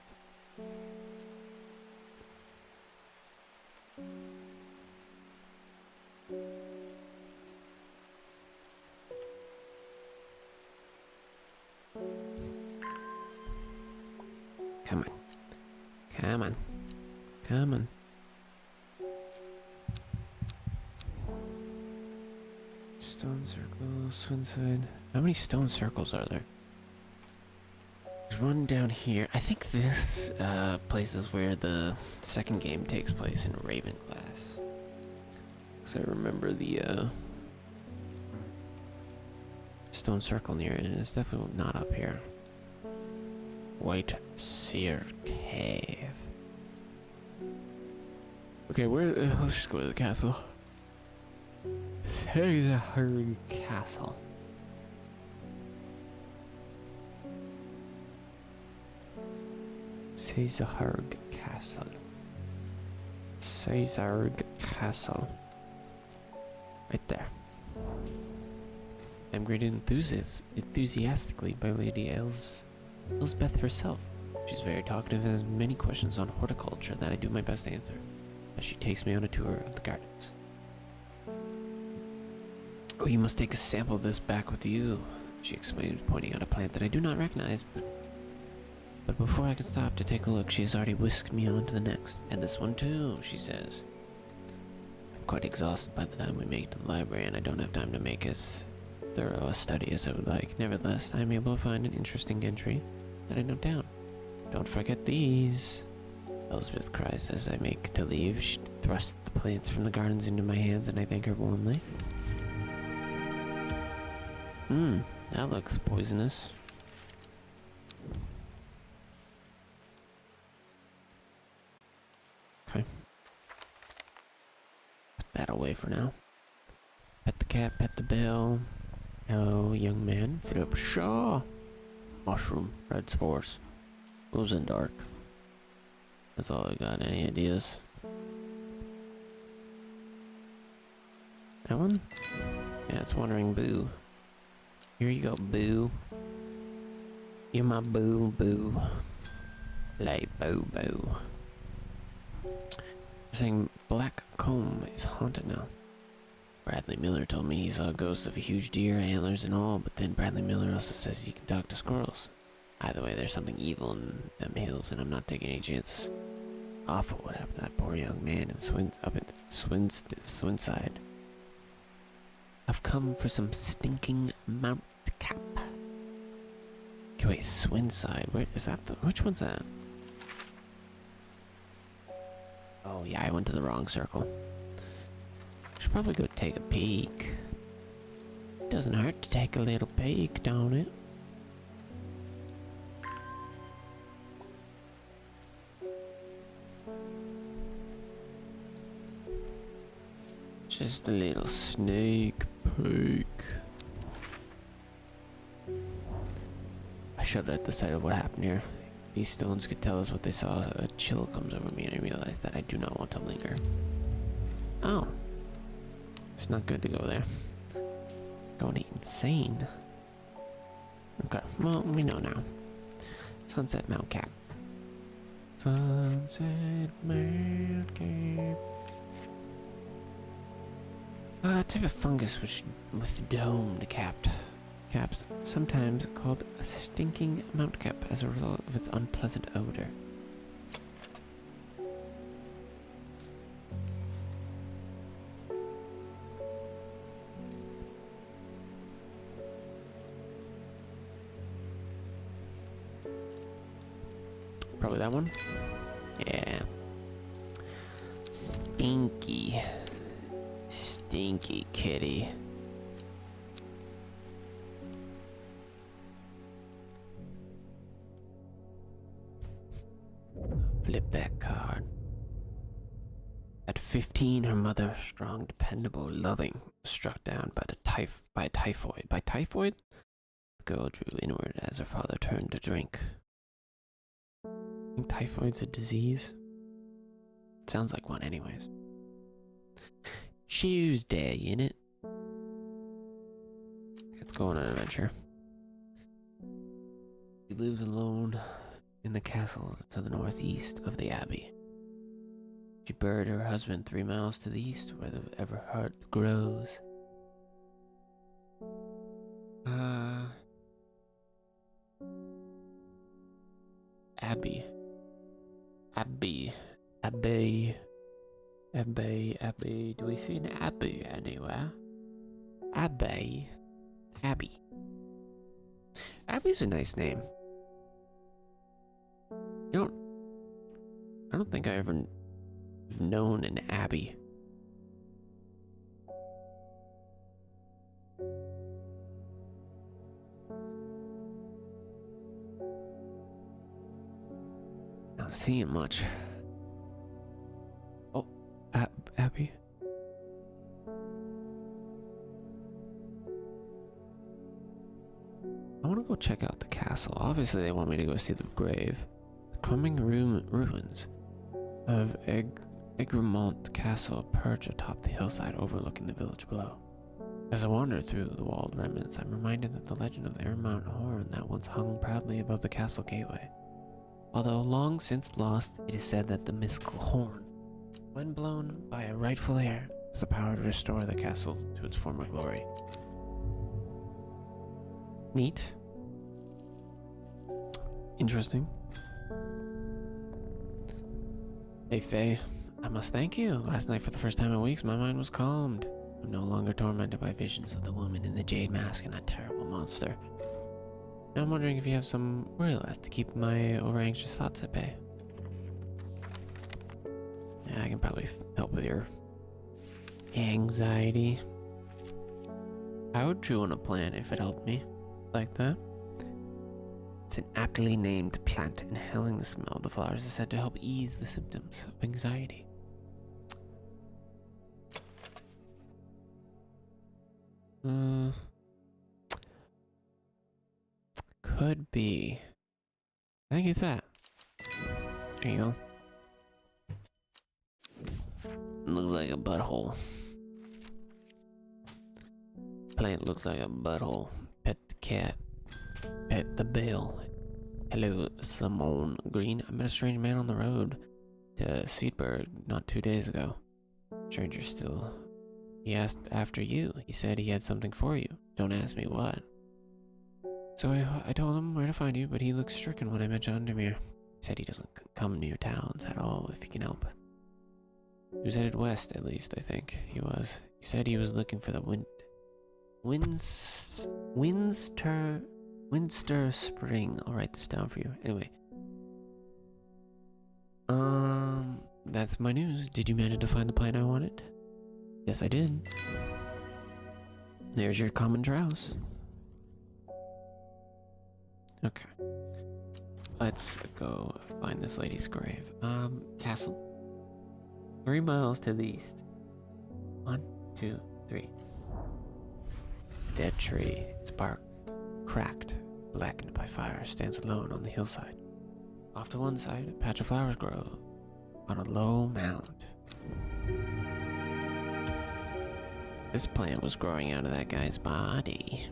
Come on. Come on. Come on. Stone circle, Swinside. How many stone circles are there? There's one down here. I think this place is where the second game takes place in Ravenglass. Because I remember the stone circle near it, and it's definitely not up here. White Seer Cave. Okay, let's just go to the castle. Caesarhurg Castle. Caesarhurg Castle. Caesarhurg Castle. Right there. I'm greeted enthusiastically by Lady Elsbeth herself. She's very talkative and has many questions on horticulture that I do my best to answer, as she takes me on a tour of the gardens. Oh, you must take a sample of this back with you, she explained, pointing out a plant that I do not recognize, but before I can stop to take a look, she has already whisked me on to the next. And this one too, she says. I'm quite exhausted by the time we make it to the library, and I don't have time to make as thorough a study as I would like. Nevertheless, I am able to find an interesting entry that I note down. Don't forget these, Elspeth cries as I make to leave. She thrusts the plants from the gardens into my hands, and I thank her warmly. That looks poisonous. Okay. Put that away for now. Pet the cat, pet the bell. Hello, young man. Philip Shaw. Mushroom, red spores. Glows in dark. That's all I got. Any ideas? That one? Yeah, it's Wandering Boo. Here you go, Boo. You're my boo, boo. Lay boo, boo. They're saying Black Comb is haunted now. Bradley Miller told me he saw ghosts of a huge deer, antlers and all, but then Bradley Miller also says he can talk to squirrels. Either way, there's something evil in them hills, and I'm not taking any chances. Awful what happened to that poor young man up in Swinside. I've come for some stinking Mount Cap. Okay, wait, Swinside. Where is that? Which one's that? Oh yeah, I went to the wrong circle. Should probably go take a peek. Doesn't hurt to take a little peek, don't it? Just a little sneak peek. I shuddered at the sight of what happened here. These stones could tell us what they saw. A chill comes over me and I realize that I do not want to linger. Oh. It's not good to go there. Going insane. Okay, well, we know now. Sunset Mount Cap. Sunset Mount Cap. A type of fungus with domed caps, sometimes called a stinking mount cap as a result of its unpleasant odor. Probably that one? Yeah. Stinky. Stinky kitty. Flip that card. At 15, her mother, strong, dependable, loving, was struck down by typhoid. By typhoid? The girl drew inward as her father turned to drink. I think typhoid's a disease? It sounds like one anyways. Tuesday, innit? Let's go on an adventure. He lives alone in the castle to the northeast of the abbey. She buried her husband 3 miles to the east where the Everheart grows. Abbey. Do we see an abbey anywhere? Abby. Abby. Abby's a nice name. I don't think I ever known an Abby. Not seeing much. Oh, Abby. I want to go check out the castle. Obviously, they want me to go see the grave. The crumbling ruins of Egremont Castle perch atop the hillside overlooking the village below. As I wander through the walled remnants, I'm reminded that the legend of the Egremont horn that once hung proudly above the castle gateway. Although long since lost, it is said that the mystical horn, when blown by a rightful heir, has the power to restore the castle to its former glory. Neat. Interesting. Hey Faye, I must thank you. Last night for the first time in weeks, my mind was calmed. I'm no longer tormented by visions of the woman in the jade mask and that terrible monster. Now I'm wondering if you have some worry less to keep my over-anxious thoughts at bay. Yeah, I can probably help with your anxiety. I would chew on a plant if it helped me. Like that. It's an aptly named plant. Inhaling the smell of the flowers is said to help ease the symptoms of anxiety. Could be. I think it's that. There you go. Looks like a butthole. Plant looks like a butthole. Pet the cat. Pet the bell. Hello, Simone Green. I met a strange man on the road to Seedburg not 2 days ago. Stranger still. He asked after you. He said he had something for you. Don't ask me what. So I told him where to find you, but he looked stricken when I mentioned Undermere. He said he doesn't come near towns at all if he can help. He was headed west, at least, I think he was. He said he was looking for the Winster Spring. I'll write this down for you. Anyway. That's my news. Did you manage to find the plant I wanted? Yes, I did. There's your common grouse. Okay. Let's go find this lady's grave. Castle. 3 miles to the east. 1, 2, 3. Dead tree. Its bark cracked, blackened by fire, stands alone on the hillside. Off to one side, a patch of flowers grow on a low mound. This plant was growing out of that guy's body.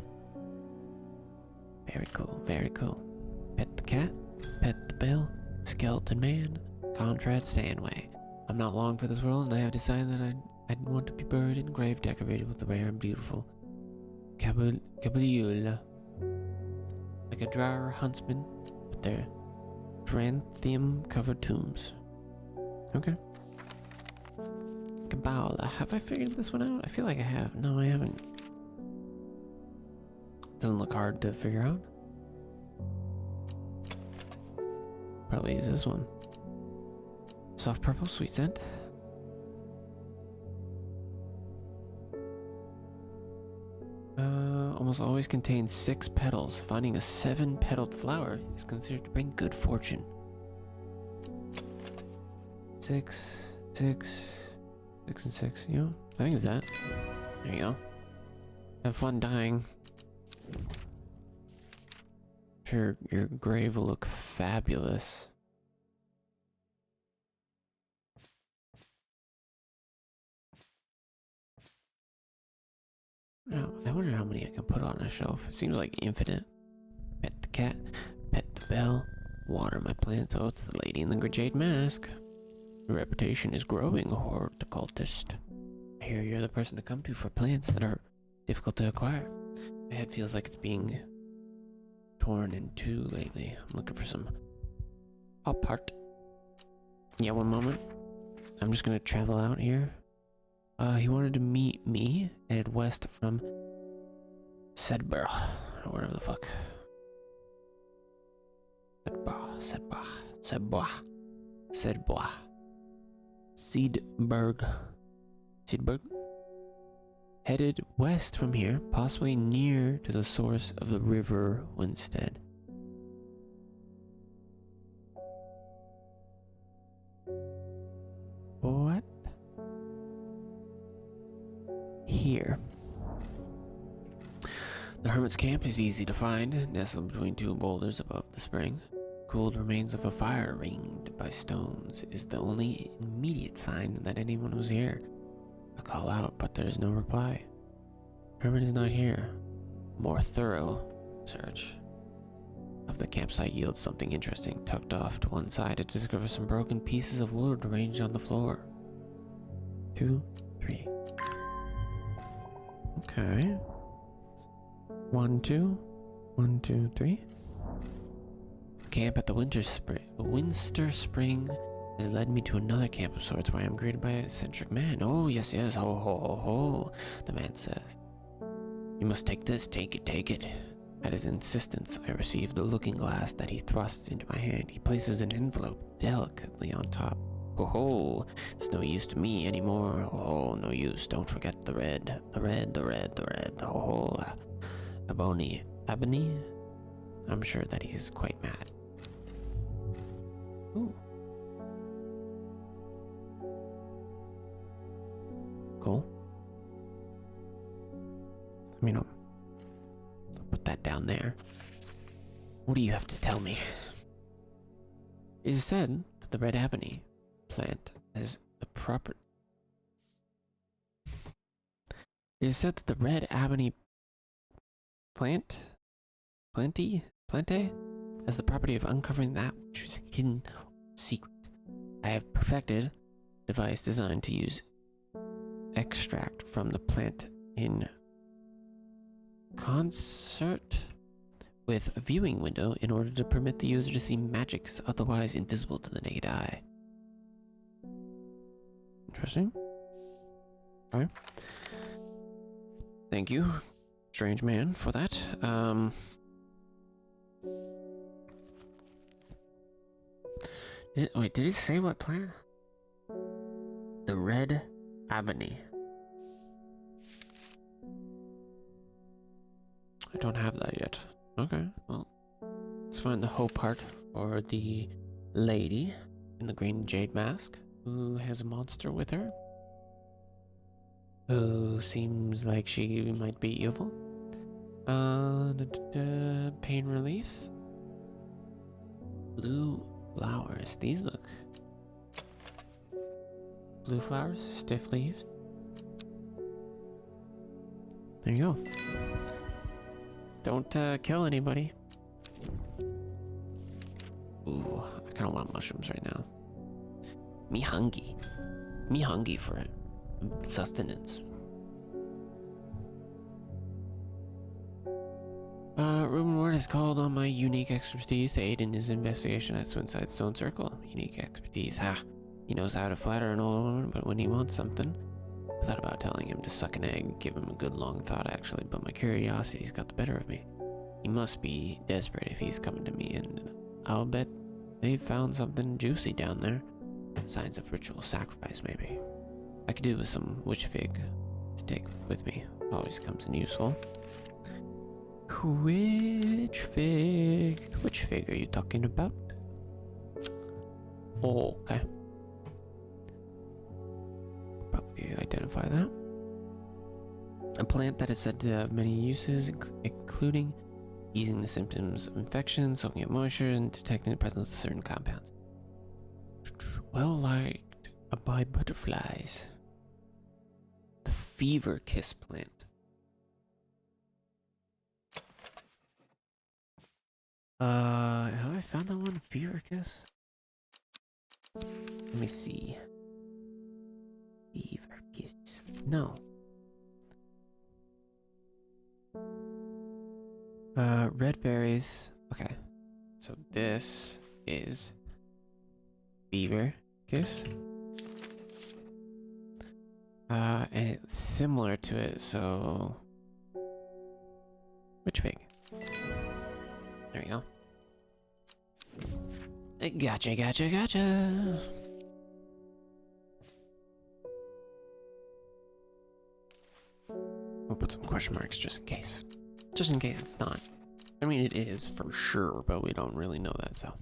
Very cool, very cool. Pet the cat, pet the bell, skeleton man, Contrad Stanway. I'm not long for this world, and I have decided that I'd want to be buried in a grave decorated with the rare and beautiful Cabaliula. Like a drawer huntsman, but they're Tranthum-covered tombs. Okay. Kabbalah. Have I figured this one out? I feel like I have. No, I haven't. Doesn't look hard to figure out. Probably is this one. Soft purple, sweet scent. Almost always contains 6 petals. Finding a 7-petaled flower is considered to bring good fortune. 6, 6, 6 and 6, you know? I think it's that. There you go. Have fun dying. Sure, your grave will look fabulous. Now, I wonder how many I can put on a shelf. It seems like infinite. Pet the cat, pet the bell, water my plants. Oh, it's the lady in the jade mask. Your reputation is growing, horticultist. I hear you're the person to come to for plants that are difficult to acquire. My head feels like it's being torn in two lately. I'm looking for some pop art. Yeah, one moment. I'm just gonna travel out here. He wanted to meet me, head west from Sedbra, or whatever the fuck. Sedbra. Seedberg. Headed west from here, possibly near to the source of the river Winstead. What? Here. The hermit's camp is easy to find, nestled between two boulders above the spring. Cooled remains of a fire ringed by stones is the only immediate sign that anyone was here. I call out, but there is no reply. Hermit is not here. More thorough search of the campsite yields something interesting. Tucked off to one side, it discovers some broken pieces of wood arranged on the floor. 2, 3. Okay. 1, 2. 1, 2, 3. Camp at the Winster Spring has led me to another camp of sorts where I am greeted by an eccentric man. Oh, yes, yes, ho, ho, ho, ho, the man says. You must take this, take it. At his insistence, I receive the looking glass that he thrusts into my hand. He places an envelope delicately on top. Oh, ho, it's no use to me anymore. Oh, no use, don't forget the red. Oh, Ebony? I'm sure that he's quite mad. Ooh. Cool. I mean, I'll put that down there. What do you have to tell me? It is said that the red ebony plant is the proper... It is said that the red ebony plante has the property of uncovering that which is hidden secret. I have perfected a device designed to use extract from the plant in concert with a viewing window in order to permit the user to see magics otherwise invisible to the naked eye. Interesting. Alright. Thank you, strange man, for that. Wait, did it say what plant? The red ebony. I don't have that yet. Okay, well, let's find the hoe part for the lady in the green jade mask who has a monster with her. Who seems like she might be evil. Pain relief. Blue flowers. These look. Blue flowers, stiff leaves. There you go. Don't kill anybody. Ooh, I kind of want mushrooms right now. Me hungry. Me hungry for it. Sustenance. Ruben Ward has called on my unique expertise to aid in his investigation at Swinside Stone Circle. Unique expertise, ha. He knows how to flatter an old woman, but when he wants something, I thought about telling him to suck an egg, give him a good long thought actually, but my curiosity's got the better of me. He must be desperate if he's coming to me, and I'll bet they've found something juicy down there. Signs of ritual sacrifice, maybe. I could do with some witch fig to take with me. Always comes in useful. Witch fig? Which fig are you talking about? Oh, okay. Probably identify that. A plant that is said to have many uses, including easing the symptoms of infection, soaking up moisture, and detecting the presence of certain compounds. Well liked by butterflies. The fever kiss plant. Have I found that one? Fever kiss? Let me see. Fever kiss. No. Red berries. Okay. So this is fever kiss. And it's similar to it, so Which fig? There you go. Gotcha, gotcha, gotcha. We'll put some question marks just in case. Just in case it's not. I mean, it is for sure, but we don't really know that, so.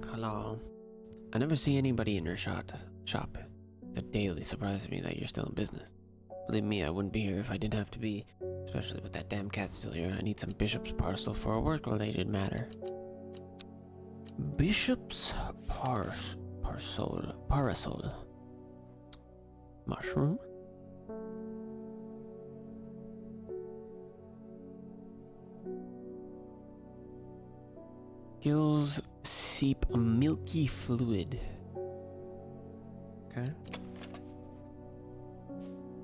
Hello. I never see anybody in your shop. It's a daily surprise to me that you're still in business. Believe me, I wouldn't be here if I didn't have to be. Especially with that damn cat still here. I need some bishop's parcel for a work-related matter. Bishop's parasol. Mushroom? Gills seep a milky fluid. Okay.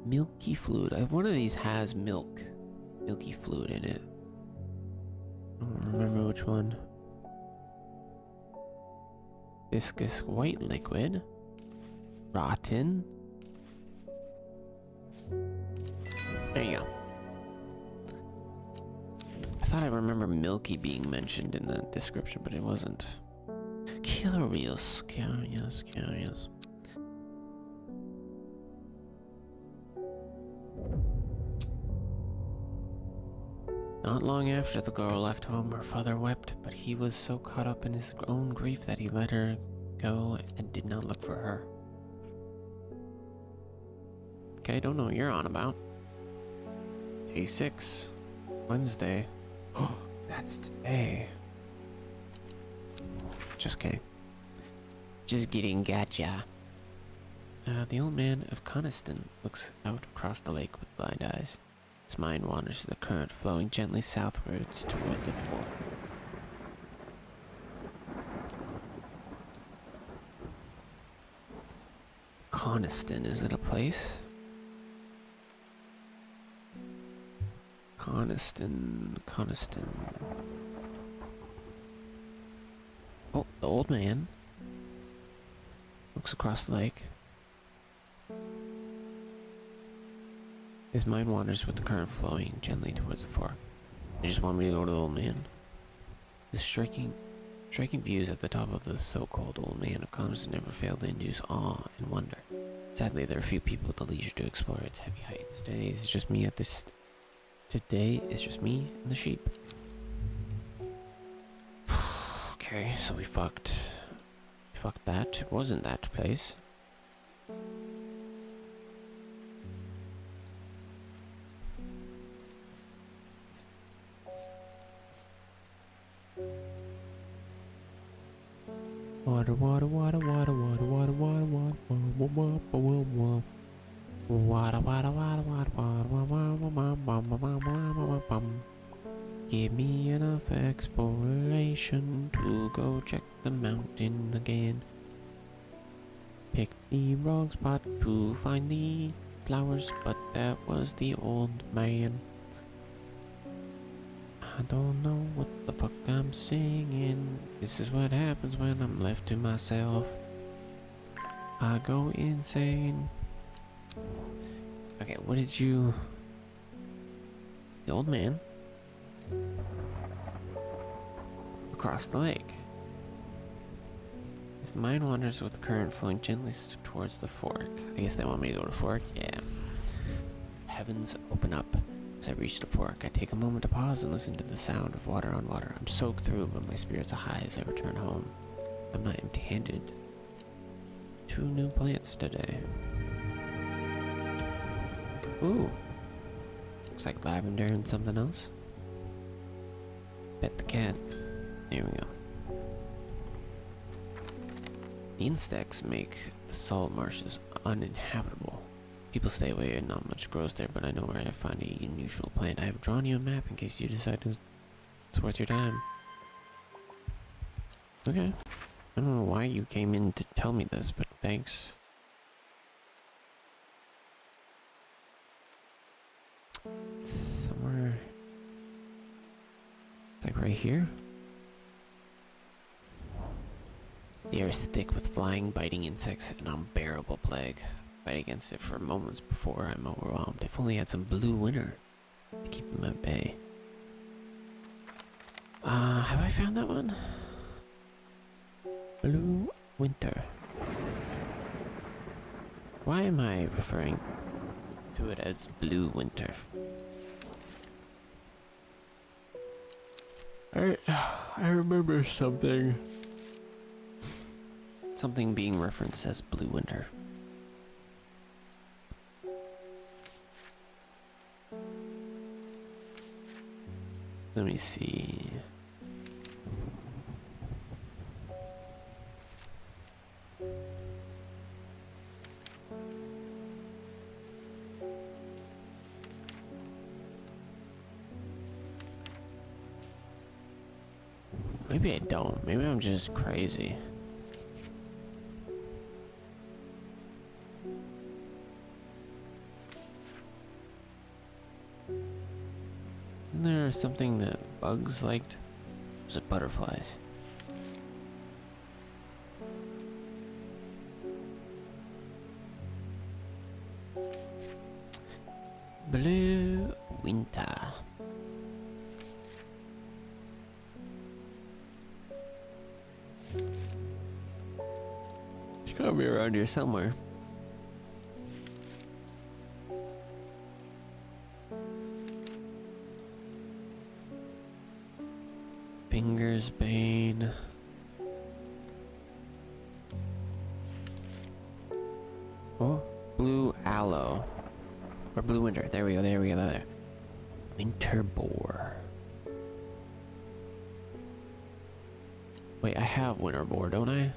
Milky fluid. One of these has milky fluid in it. I don't remember which one. Viscous white liquid. Rotten. There you go. I thought I remember milky being mentioned in the description, but it wasn't. Curious. Not long after the girl left home, her father wept, but he was so caught up in his own grief that he let her go and did not look for her. Okay, I don't know what you're on about. Day 6, Wednesday. Oh, that's today. Just kidding. Just kidding, gotcha. The old man of Coniston looks out across the lake with blind eyes. His mind wanders to the current, flowing gently southwards toward the fork. Coniston, is it a place? Coniston. Oh, the old man looks across the lake. His mind wanders with the current flowing gently towards the fork. They just want me to go to the old man. The striking views at the top of the so-called old man of Coniston never fail to induce awe and wonder. Sadly, there are few people with the leisure to explore its heavy heights. Today is just me and the sheep. Okay, so we fucked that. It wasn't that place. Water. Give me enough exploration to go check the mountain again. Pick the wrong spot to find the flowers, but that was the old man. I don't know what the fuck I'm singing. This is what happens when I'm left to myself. I go insane. Okay, what did you... The old man across the lake. His mind wanders with the current flowing gently towards the fork. I guess they want me to go to the fork? Yeah. Heavens open up. As I reach the fork, I take a moment to pause and listen to the sound of water on water. I'm soaked through, but my spirits are high as I return home. I'm not empty-handed. 2 new plants today. Ooh. Looks like lavender and something else. Pet the cat. There we go. The insects make the salt marshes uninhabitable. People stay away and not much grows there, but I know where I find a unusual plant. I have drawn you a map in case you decide it's worth your time. Okay. I don't know why you came in to tell me this, but thanks. Somewhere... It's like right here? The air is thick with flying, biting insects, an unbearable plague. Fight against it for moments before I'm overwhelmed. If only I had some blue winter. to keep them at bay. Have I found that one? Blue Winter. Why am I referring to it as Blue Winter? I remember something. Something being referenced as Blue Winter. Let me see. Maybe I don't. Maybe I'm just crazy. Isn't there something that bugs liked? Was it butterflies? Blue Winter. It's gotta be around here somewhere. Fingers Bane. Oh, Blue Aloe. Or Blue Winter. There we go, there. Winter Boar. Wait, I have Winter Boar, don't I?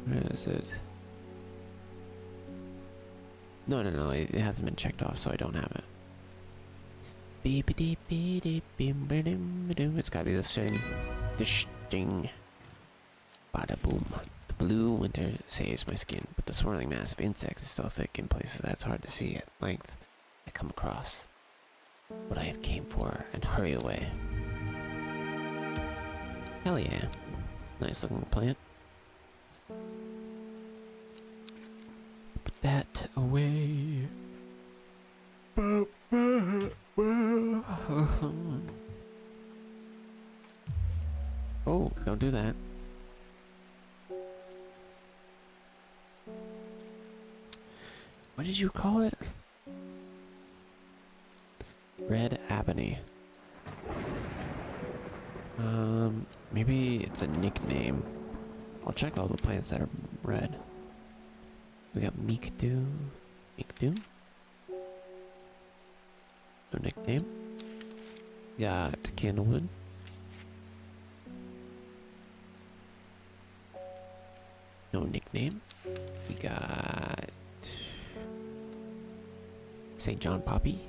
Where is it? No, it hasn't been checked off, so I don't have it. It's gotta be the same. The sting. Bada boom. The Blue Winter saves my skin, but the swirling mass of insects is so thick in places that it's hard to see at length. I come across what I have came for and hurry away. Hell yeah. Nice looking plant. Put that away. Oh, don't do that. What did you call it? Red Ebony. Maybe it's a nickname. I'll check all the plants that are red. We got Meekdu. Meekdu? No nickname. Got Candlewood. No nickname. We got St. John Poppy.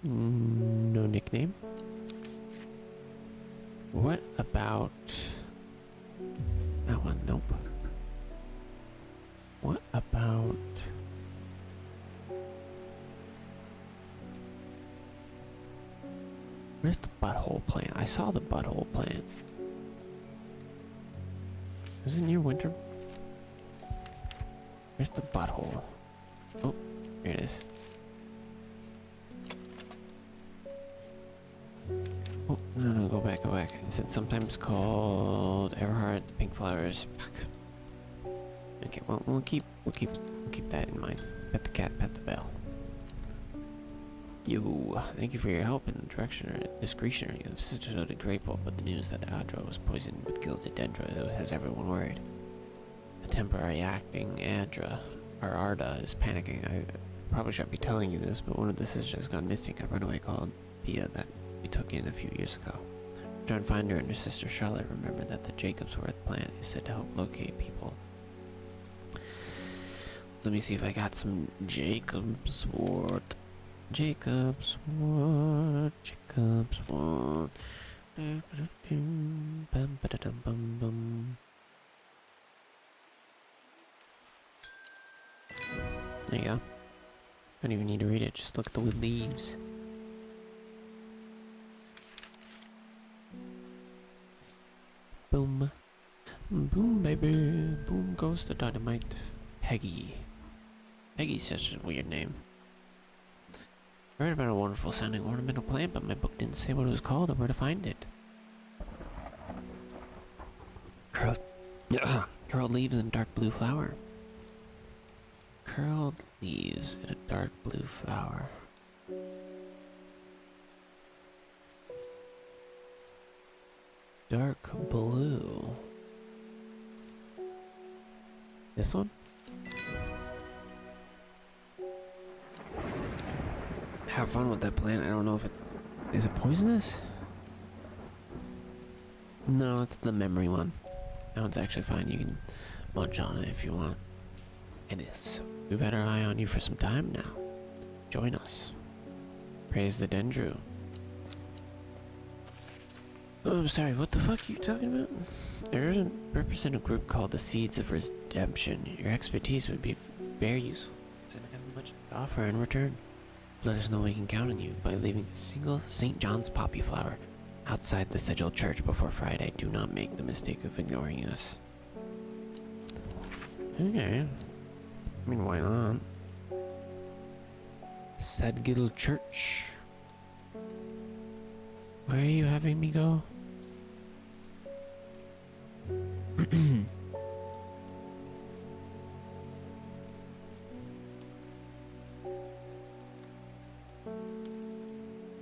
No nickname. What about that one? Nope. What about where's the butthole plant? I saw the butthole plant. Isn't your winter? Where's the butthole? Oh, here it is. Oh, no, go back. Is it sometimes called Everhard Pink Flowers? Fuck. Okay, well, we'll keep that in mind. Pet the cat, pet the bell. Yo, thank you for your help and discretion. The sisters noted grateful, but the news that Adra was poisoned with gilded dendra has everyone worried. The temporary acting Arda is panicking. I probably shouldn't be telling you this, but one of the sisters has gone missing. A runaway called Thea that we took in a few years ago. Trying to find her and her sister Charlotte remembered that the Jacobsworth plant is said to help locate people. Let me see if I got some Jacobsworth. Jacobsworth. There you go. Don't even need to read it, just look at the wood leaves. Boom. Boom, baby. Boom goes the dynamite. Peggy. Peggy's such a weird name. I read about a wonderful sounding ornamental plant, but my book didn't say what it was called or where to find it. Curled, curled leaves and a dark blue flower. Curled leaves and a dark blue flower. Dark blue. This one? Have fun with that plant. I don't know if it's... Is it poisonous? No, it's the memory one. That one's actually fine. You can munch on it if you want. It is. We've had our eye on you for some time now. Join us. Praise the Dendru. Oh, I'm sorry, what the fuck are you talking about? I represent a group called the Seeds of Redemption. Your expertise would be very useful, and I have much to offer in return. Let us know we can count on you by leaving a single St. John's poppy flower outside the sigil church before Friday. Do not make the mistake of ignoring us. Okay. I mean, why not? Sigil Church. Where are you having me go?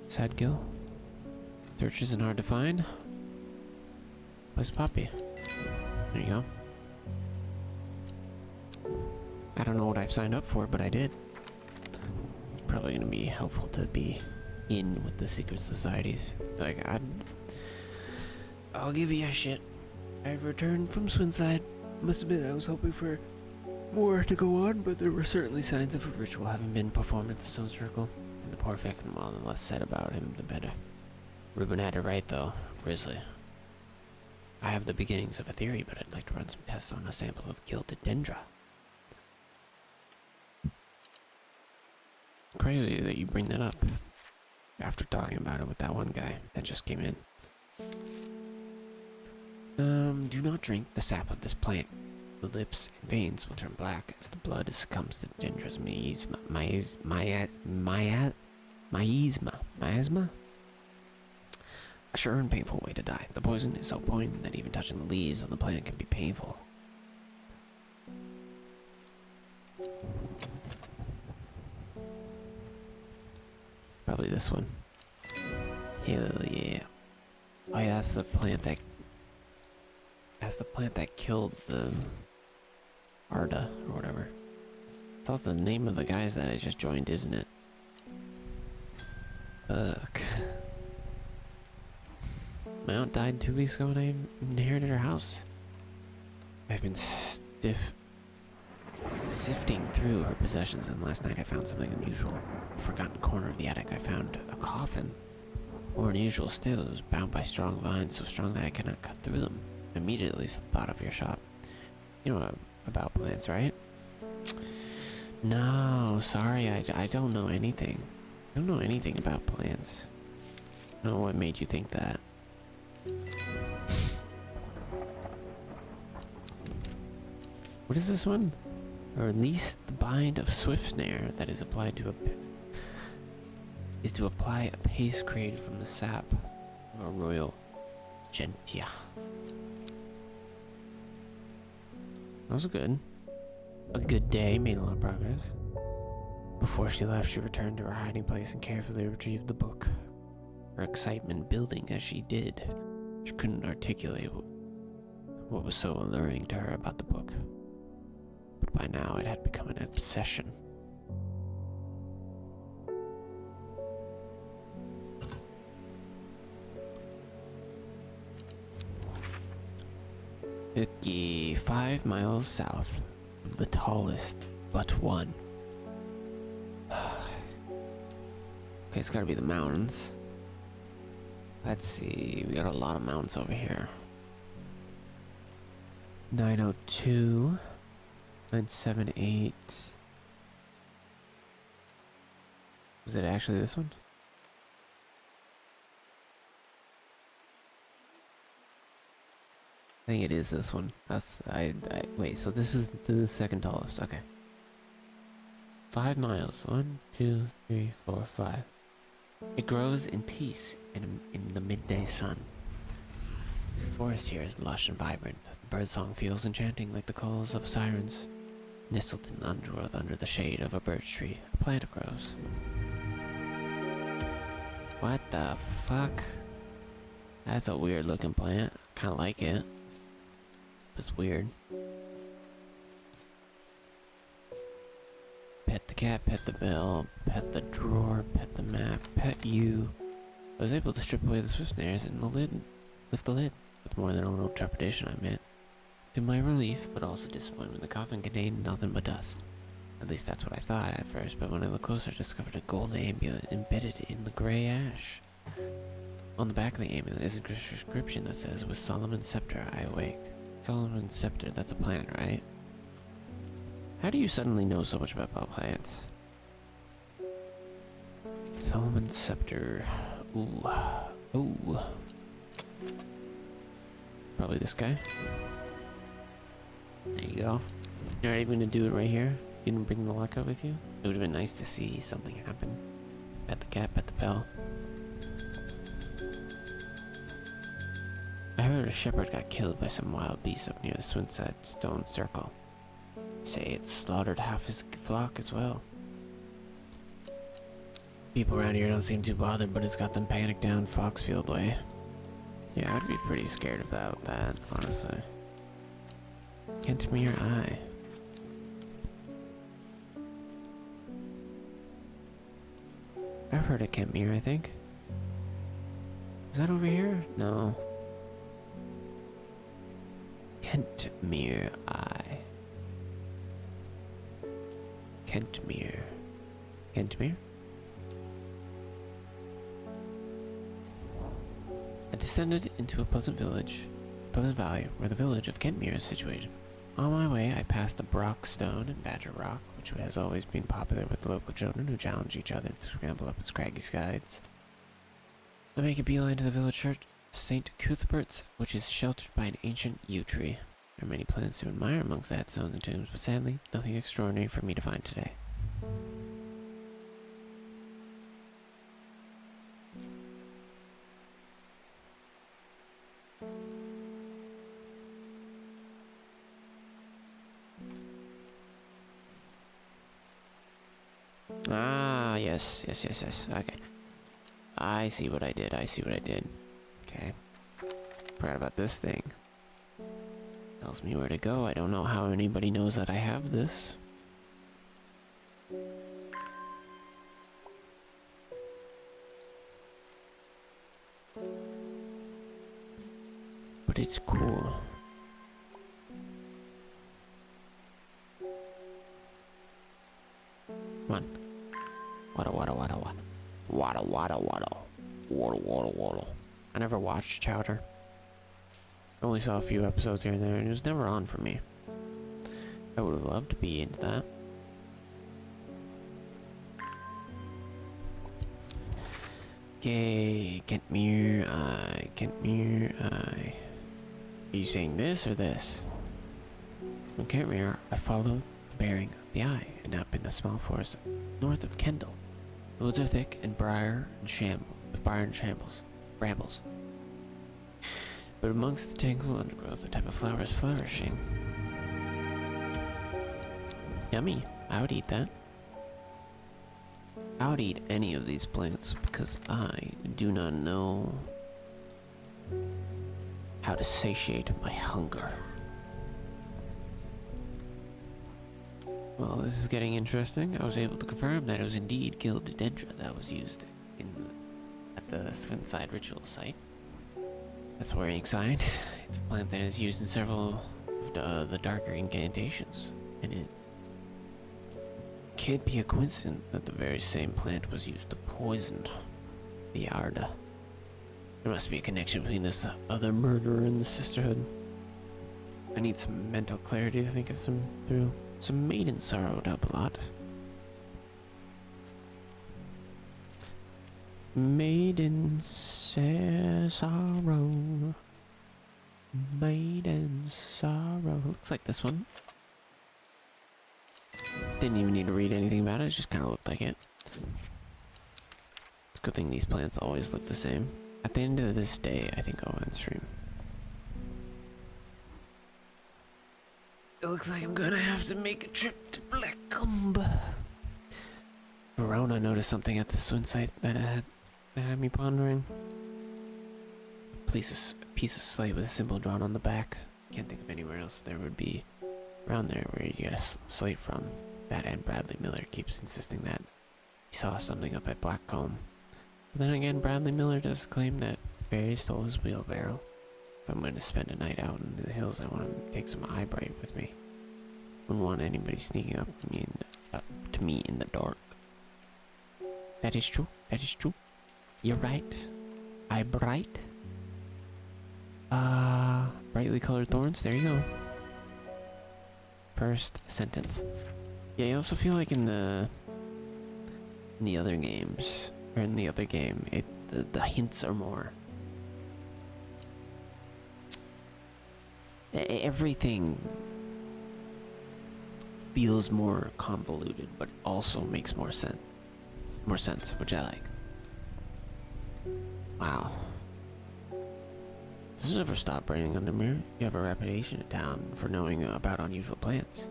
Sadgil. Search isn't hard to find. Place Poppy. There you go. I don't know what I've signed up for, but I did. It's probably gonna be helpful to be in with the secret societies. Like, I'll give you a shit. I've returned from Swinside. Must admit, I was hoping for more to go on, but there were certainly signs of a ritual having been performed at the Stone Circle. And the poor victim, well, the less said about him, the better. Ruben had it right, though. Grizzly. I have the beginnings of a theory, but I'd like to run some tests on a sample of gilded dendra. Crazy that you bring that up after talking about it with that one guy that just came in. Do not drink the sap of this plant. The lips and veins will turn black as the blood succumbs to dendra's miasma. A sure and painful way to die. The poison is so potent that even touching the leaves on the plant can be painful. Probably this one. Hell yeah. Oh yeah, that's the plant that... That's the plant that killed the... Arda, or whatever. It's also the name of the guys that I just joined, isn't it? Fuck. My aunt died 2 weeks ago and I inherited her house. I've been sifting through her possessions, and last night I found something unusual. In a forgotten corner of the attic I found a coffin. More unusual still, it was bound by strong vines, so strong that I cannot cut through them. Immediately thought of your shop. You know about plants, right? No, sorry, I don't know anything. I don't know anything about plants. I don't know what made you think that. What is this one? Or at least the bind of swift snare that is applied to apply a paste created from the sap of a royal gentia. That was good. A good day, made a lot of progress. Before she left, she returned to her hiding place and carefully retrieved the book. Her excitement building as she did. She couldn't articulate what was so alluring to her about the book. But by now it had become an obsession. Okay, 5 miles south of the tallest but one. Okay, it's gotta be the mountains. Let's see, we got a lot of mountains over here. 902, 978. Was it actually this one? I think it is this one. Wait, so this is the second tallest. Okay. 5 miles. 1, 2, 3, 4, 5. It grows in peace in the midday sun. The forest here is lush and vibrant. The birdsong feels enchanting like the calls of sirens. Nestled in the undergrowth under the shade of a birch tree, a plant grows. What the fuck? That's a weird looking plant. Kinda like it. It's weird. Pet the cat, pet the bell, pet the drawer, pet the map, pet you. I was able to strip away the swift snares and lift the lid. With more than a little trepidation, I meant. To my relief, but also disappointment, the coffin contained nothing but dust. At least that's what I thought at first, but when I looked closer, I discovered a golden amulet embedded in the gray ash. On the back of the amulet is a inscription that says, "With Solomon's scepter I awake." Solomon's scepter, that's a plant, right? How do you suddenly know so much about plants? Solomon's scepter. Ooh. Ooh. Probably this guy. There you go. You're not even gonna do it right here? You didn't bring the lockout with you? It would have been nice to see something happen. Pet the cat, pet the bell. I heard a shepherd got killed by some wild beast up near the Swinside Stone Circle. Say it's slaughtered half his flock as well. People around here don't seem too bothered, but it's got them panicked down Foxfield way. Yeah, I'd be pretty scared about that, honestly. Kentmere Eye. I've heard of Kentmere, I think. Is that over here? No. Kentmere Eye. Kentmere. Kentmere? I descended into a pleasant valley, where the village of Kentmere is situated. On my way, I passed the Brock Stone and Badger Rock, which has always been popular with the local children who challenge each other to scramble up its craggy sides. I make a beeline to the village church, St. Cuthbert's, which is sheltered by an ancient yew tree. There are many plants to admire amongst the headstones and tombs, but sadly, nothing extraordinary for me to find today. Ah, yes. Okay. I see what I did. Okay. Forgot about this thing. Tells me where to go. I don't know how anybody knows that I have this. But it's cool. Come on. Waddle. I never watched Chowder. I only saw a few episodes here and there, and it was never on for me. I would have loved to be into that. Okay, Kentmere Eye. Are you saying this or this? From Kentmere, I followed the bearing of the eye and up in a small forest north of Kendal. The woods are thick and briar and brambles. But amongst the tangled undergrowth, a type of flower is flourishing. Yummy. I would eat that. I would eat any of these plants because I do not know how to satiate my hunger. Well, this is getting interesting. I was able to confirm that it was indeed gilded dendra that was used at the Swinside ritual site. That's a worrying sign. It's a plant that is used in several of the darker incantations, and it can't be a coincidence that the very same plant was used to poison the Arda. There must be a connection between this other murderer and the Sisterhood. I need some mental clarity to think of some through. Some maiden sorrowed up a lot. Maiden sorrow. Maiden sorrow. Looks like this one. Didn't even need to read anything about it. It just kind of looked like it. It's a good thing these plants always look the same. At the end of this day, I think I'll end stream. It looks like I'm gonna have to make a trip to Blackcomb. Verona noticed something at the swim site that had me pondering. A piece of slate with a symbol drawn on the back. Can't think of anywhere else there would be around there where you get a slate from. That and Bradley Miller keeps insisting that he saw something up at Blackcomb. But then again, Bradley Miller does claim that Barry stole his wheelbarrow. If I'm going to spend a night out in the hills, I want to take some eye bright with me. Wouldn't want anybody sneaking up to me in the dark. That is true. That is true. You're right. Eye bright. Brightly colored thorns. There you go. First sentence. Yeah, you also feel like in the other games, or in the other game, the hints are more. Everything feels more convoluted, but also makes more sense. Which I like. Wow. Does it ever stop raining under me? You have a reputation in town for knowing about unusual plants.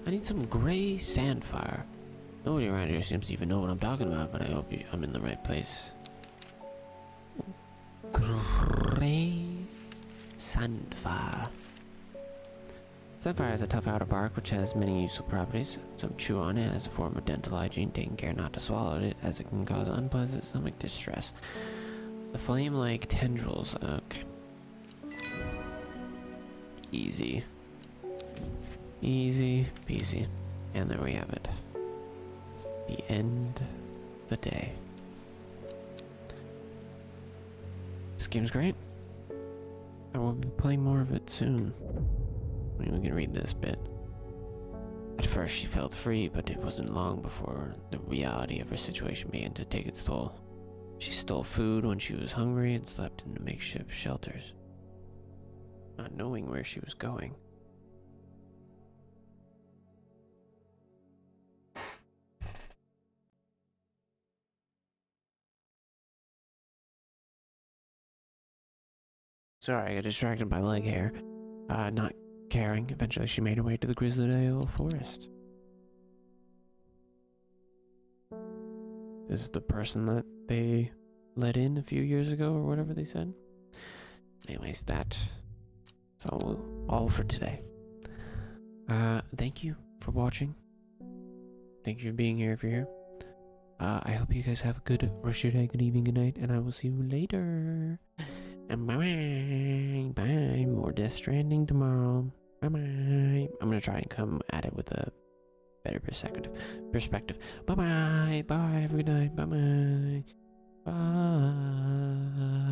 I need some gray sandfire. Nobody around here seems to even know what I'm talking about, but I hope I'm in the right place. Gray sandfire. Sandfire has a tough outer bark which has many useful properties. Some chew on it as a form of dental hygiene, taking care not to swallow it as it can cause unpleasant stomach distress. The flame-like tendrils, okay. Easy. Easy peasy. And there we have it. The end of the day. This game's great. I will be playing more of it soon. I mean, we can read this bit. At first she felt free, but it wasn't long before the reality of her situation began to take its toll. She stole food when she was hungry and slept in makeshift shelters, not knowing where she was going. Sorry, I got distracted by leg hair. Not caring, eventually she made her way to the Grizzlydale forest. This is the person that they let in a few years ago, or whatever they said. Anyways, that's all for today. Thank you for watching. Thank you for being here if you're here. I hope you guys have a good rest of your day, good evening, good night, and I will see you later. And bye. Bye. More Death Stranding tomorrow. Bye. I'm gonna try and come at it with a better perspective. Bye. Bye. Have a good night. Bye. Bye.